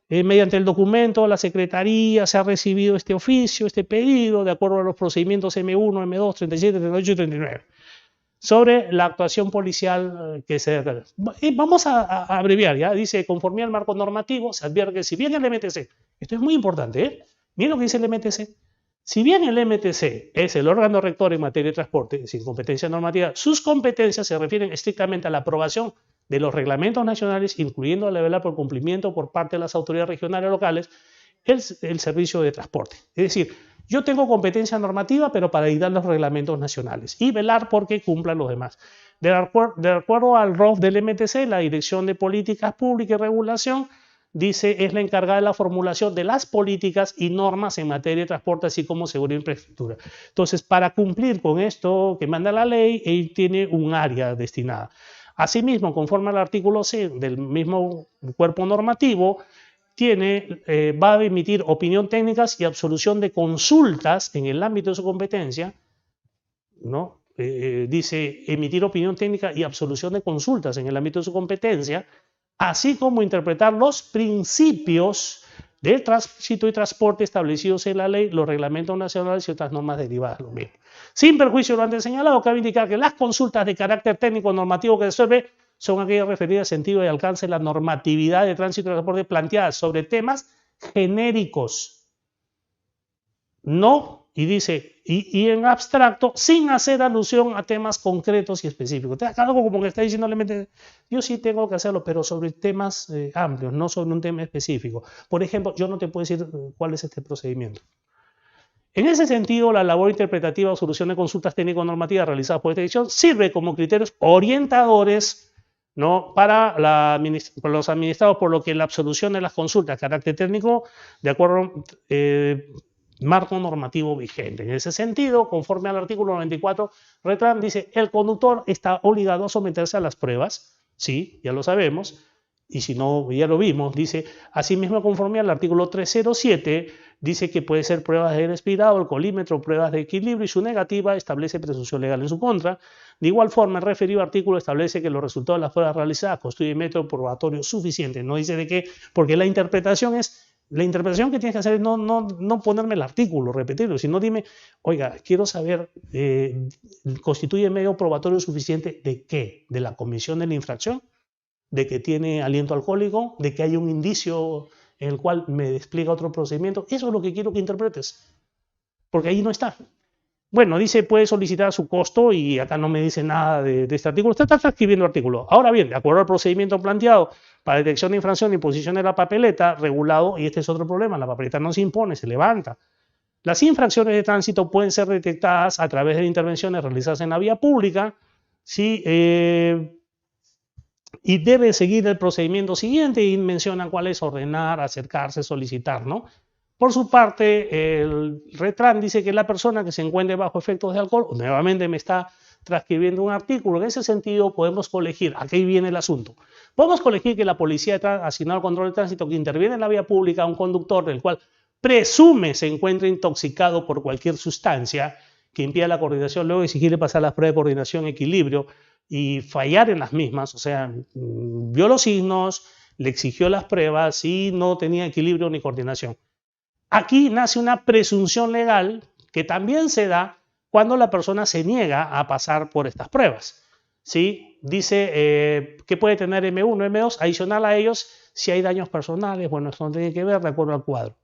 S1: mediante el documento la Secretaría se ha recibido este oficio, este pedido, de acuerdo a los procedimientos M1, M2, 37, 38 y 39, sobre la actuación policial que se... Vamos a abreviar, ¿ya? Dice, conforme al marco normativo, se advierte que si bien el MTC, esto es muy importante, ¿eh? Miren lo que dice el MTC. Si bien el MTC es el órgano rector en materia de transporte, sin competencia normativa, sus competencias se refieren estrictamente a la aprobación de los reglamentos nacionales, incluyendo la velar por cumplimiento por parte de las autoridades regionales locales, el servicio de transporte. Es decir, yo tengo competencia normativa, pero para dictar los reglamentos nacionales y velar porque cumplan los demás. De acuerdo al ROF del MTC, la Dirección de Políticas Públicas y Regulación dice es la encargada de la formulación de las políticas y normas en materia de transporte, así como seguridad e infraestructura. Entonces, para cumplir con esto que manda la ley, él tiene un área destinada. Asimismo, conforme al artículo C del mismo cuerpo normativo, va a emitir opinión técnicas y absolución de consultas en el ámbito de su competencia, ¿no? Dice emitir opinión técnica y absolución de consultas en el ámbito de su competencia, así como interpretar los principios del tránsito y transporte establecidos en la ley, los reglamentos nacionales y otras normas derivadas de lo mismo. Sin perjuicio de lo antes señalado, cabe indicar que las consultas de carácter técnico normativo que resuelve son aquellas referidas al sentido y alcance de la normatividad de tránsito y transporte planteadas sobre temas genéricos. No, y dice, y en abstracto, sin hacer alusión a temas concretos y específicos. Algo como que está diciéndole, yo sí tengo que hacerlo, pero sobre temas amplios, no sobre un tema específico. Por ejemplo, yo no te puedo decir cuál es este procedimiento. En ese sentido, la labor interpretativa o solución de consultas técnico-normativas realizadas por esta edición sirve como criterios orientadores, ¿no?, para los administrados, por lo que la absolución de las consultas de carácter técnico, de acuerdo marco normativo vigente. En ese sentido, conforme al artículo 94, Retran dice, el conductor está obligado a someterse a las pruebas, sí, ya lo sabemos, y si no, ya lo vimos, dice, asimismo, conforme al artículo 307, dice que puede ser pruebas de aire expirado, alcoholímetro, pruebas de equilibrio, y su negativa establece presunción legal en su contra. De igual forma, el referido artículo establece que los resultados de las pruebas realizadas constituyen método probatorio suficiente. No dice de qué, porque la interpretación que tienes que hacer es no ponerme el artículo, repetirlo, sino dime, oiga, quiero saber, ¿constituye medio probatorio suficiente de qué? ¿De la comisión de la infracción? ¿De que tiene aliento alcohólico? ¿De que hay un indicio en el cual me despliega otro procedimiento? Eso es lo que quiero que interpretes, porque ahí no está. Bueno, dice, puede solicitar a su costo, y acá no me dice nada de este artículo. Usted está transcribiendo el artículo. Ahora bien, de acuerdo al procedimiento planteado para detección de infracción de imposición de la papeleta, regulado, y este es otro problema, la papeleta no se impone, se levanta. Las infracciones de tránsito pueden ser detectadas a través de intervenciones realizadas en la vía pública, ¿sí? Y debe seguir el procedimiento siguiente, y menciona cuál es: ordenar, acercarse, solicitar, ¿no? Por su parte, el Retran dice que la persona que se encuentre bajo efectos de alcohol, nuevamente me está transcribiendo un artículo, en ese sentido podemos colegir, aquí viene el asunto, podemos colegir que la policía asignada al control de tránsito que interviene en la vía pública a un conductor del cual presume se encuentra intoxicado por cualquier sustancia que impida la coordinación, luego exigirle pasar las pruebas de coordinación, equilibrio, y fallar en las mismas, o sea, vio los signos, le exigió las pruebas y no tenía equilibrio ni coordinación. Aquí nace una presunción legal que también se da cuando la persona se niega a pasar por estas pruebas, ¿sí? Dice que puede tener M1, M2, adicional a ellos si hay daños personales. Bueno, esto no tiene que ver de acuerdo al cuadro.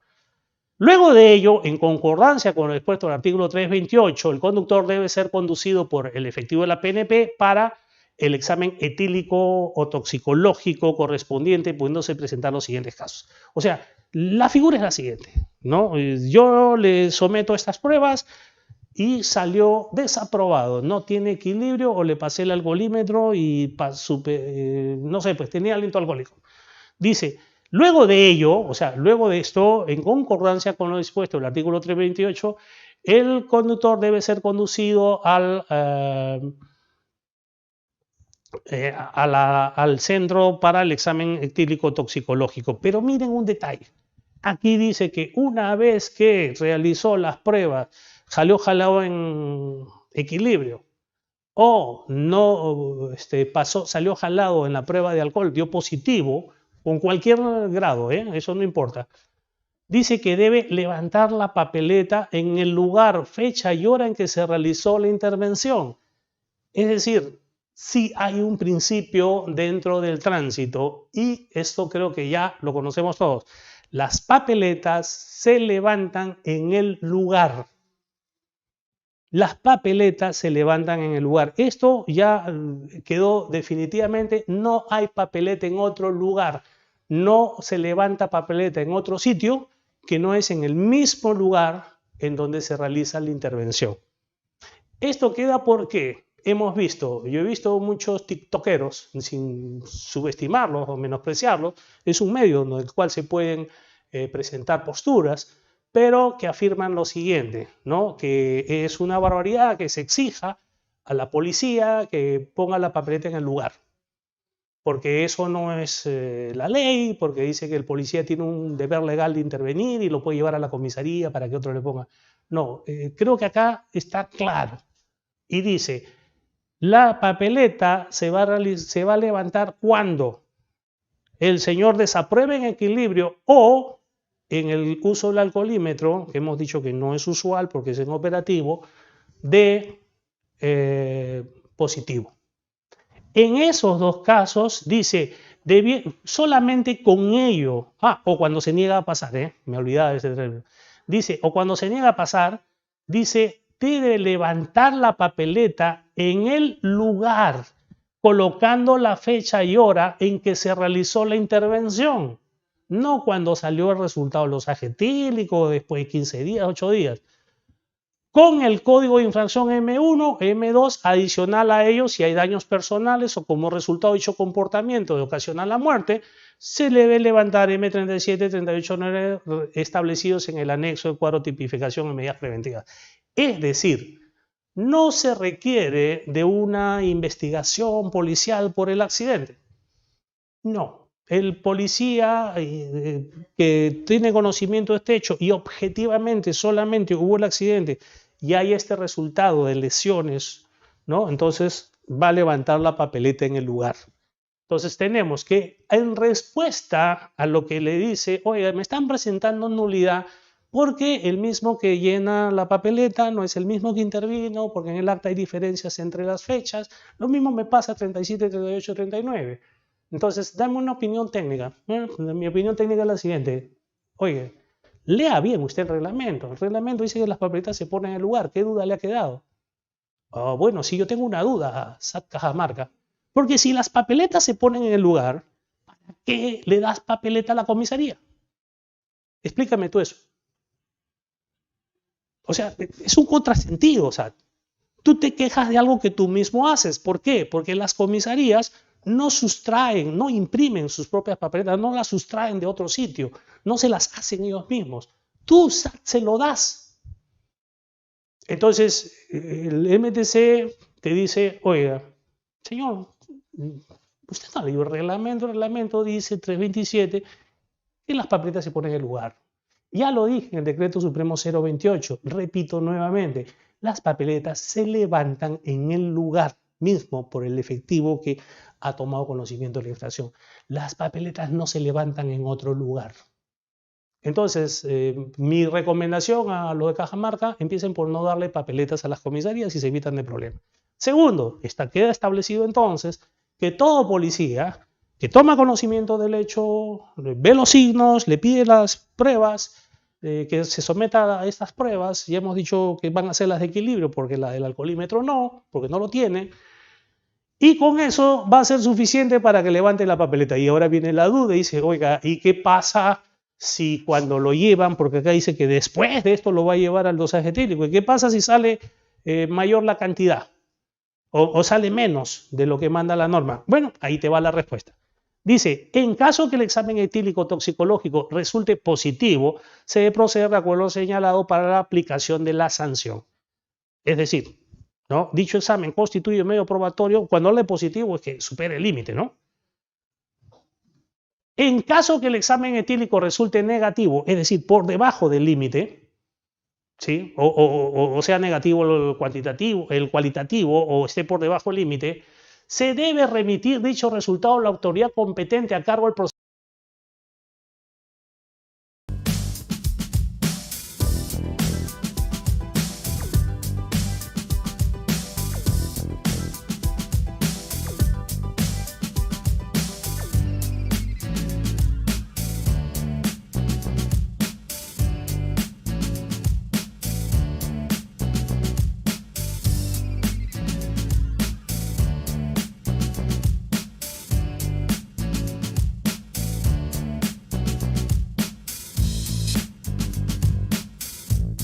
S1: Luego de ello, en concordancia con lo expuesto en el artículo 328, el conductor debe ser conducido por el efectivo de la PNP para el examen etílico o toxicológico correspondiente, pudiéndose presentar los siguientes casos. O sea, la figura es la siguiente, ¿no? Yo le someto estas pruebas y salió desaprobado, no tiene equilibrio, o le pasé el alcoholímetro y no sé, pues tenía aliento alcohólico. Dice, Luego de ello, o sea, luego de esto, en concordancia con lo dispuesto en el artículo 328, el conductor debe ser conducido al centro para el examen etílico toxicológico. Pero miren un detalle. Aquí dice que una vez que realizó las pruebas, jaló en equilibrio, o no salió jalado en la prueba de alcohol, dio positivo, con cualquier grado, eso no importa. Dice que debe levantar la papeleta en el lugar, fecha y hora en que se realizó la intervención. Es decir, sí hay un principio dentro del tránsito y esto creo que ya lo conocemos todos. Las papeletas se levantan en el lugar. Las papeletas se levantan en el lugar. Esto ya quedó definitivamente, no hay papeleta en otro lugar. No se levanta papeleta en otro sitio que no es en el mismo lugar en donde se realiza la intervención. Esto queda porque yo he visto muchos tiktokeros, sin subestimarlos o menospreciarlos, es un medio en el cual se pueden presentar posturas, pero que afirman lo siguiente, ¿no? Que es una barbaridad que se exija a la policía que ponga la papeleta en el lugar, porque eso no es la ley, porque dice que el policía tiene un deber legal de intervenir y lo puede llevar a la comisaría para que otro le ponga. No, creo que acá está claro. Y dice, la papeleta se va a levantar cuando el señor desapruebe en equilibrio o en el uso del alcoholímetro, que hemos dicho que no es usual porque es inoperativo, de positivo. En esos dos casos dice, solamente con ello, o cuando se niega a pasar, me olvidaba de ese término, dice, o cuando se niega a pasar, dice, debe levantar la papeleta en el lugar, colocando la fecha y hora en que se realizó la intervención, no cuando salió el resultado de los etílicos, después de 15 días, 8 días. Con el código de infracción M1, M2, adicional a ello, si hay daños personales o como resultado de dicho comportamiento de ocasionar la muerte, se debe levantar M37, 38, 9 establecidos en el anexo de cuadro de tipificación en medidas preventivas. Es decir, no se requiere de una investigación policial por el accidente. No, el policía que tiene conocimiento de este hecho y objetivamente solamente hubo el accidente y hay este resultado de lesiones, ¿no? Entonces va a levantar la papeleta en el lugar. Entonces tenemos que, en respuesta a lo que le dice, oiga, me están presentando nulidad porque el mismo que llena la papeleta no es el mismo que intervino, porque en el acta hay diferencias entre las fechas, lo mismo me pasa 37, 38, 39. Entonces, dame una opinión técnica. Mi opinión técnica es la siguiente. Oye, lea bien usted el reglamento. El reglamento dice que las papeletas se ponen en el lugar. ¿Qué duda le ha quedado? Bueno, si yo tengo una duda, SAT Cajamarca. Porque si las papeletas se ponen en el lugar, ¿para qué le das papeleta a la comisaría? Explícame tú eso. O sea, es un contrasentido. O sea, tú te quejas de algo que tú mismo haces. ¿Por qué? Porque las comisarías no sustraen, no imprimen sus propias papeletas, no las sustraen de otro sitio, no se las hacen ellos mismos. Tú se lo das. Entonces, el MTC te dice, oiga, señor, usted no leyó el reglamento dice 327 que las papeletas se ponen en el lugar. Ya lo dije en el decreto supremo 028, repito nuevamente, las papeletas se levantan en el lugar mismo por el efectivo que ha tomado conocimiento de la infracción. Las papeletas no se levantan en otro lugar. Entonces, mi recomendación a los de Cajamarca, empiecen por no darle papeletas a las comisarías y se evitan de problemas. Segundo, queda establecido entonces que todo policía que toma conocimiento del hecho, ve los signos, le pide las pruebas, que se someta a estas pruebas, ya hemos dicho que van a ser las de equilibrio porque la del alcoholímetro no, porque no lo tiene, y con eso va a ser suficiente para que levante la papeleta. Y ahora viene la duda y dice, oiga, ¿y qué pasa si cuando lo llevan, porque acá dice que después de esto lo va a llevar al dosaje etílico, ¿y qué pasa si sale mayor la cantidad o sale menos de lo que manda la norma? Bueno, ahí te va la respuesta. Dice, en caso que el examen etílico toxicológico resulte positivo, se debe proceder de acuerdo a lo señalado para la aplicación de la sanción. Es decir, ¿no? Dicho examen constituye un medio probatorio. Cuando habla de positivo es que supere el límite, ¿no? En caso que el examen etílico resulte negativo, es decir, por debajo del límite, ¿sí? O sea negativo el cualitativo o esté por debajo del límite, se debe remitir dicho resultado a la autoridad competente a cargo del procedimiento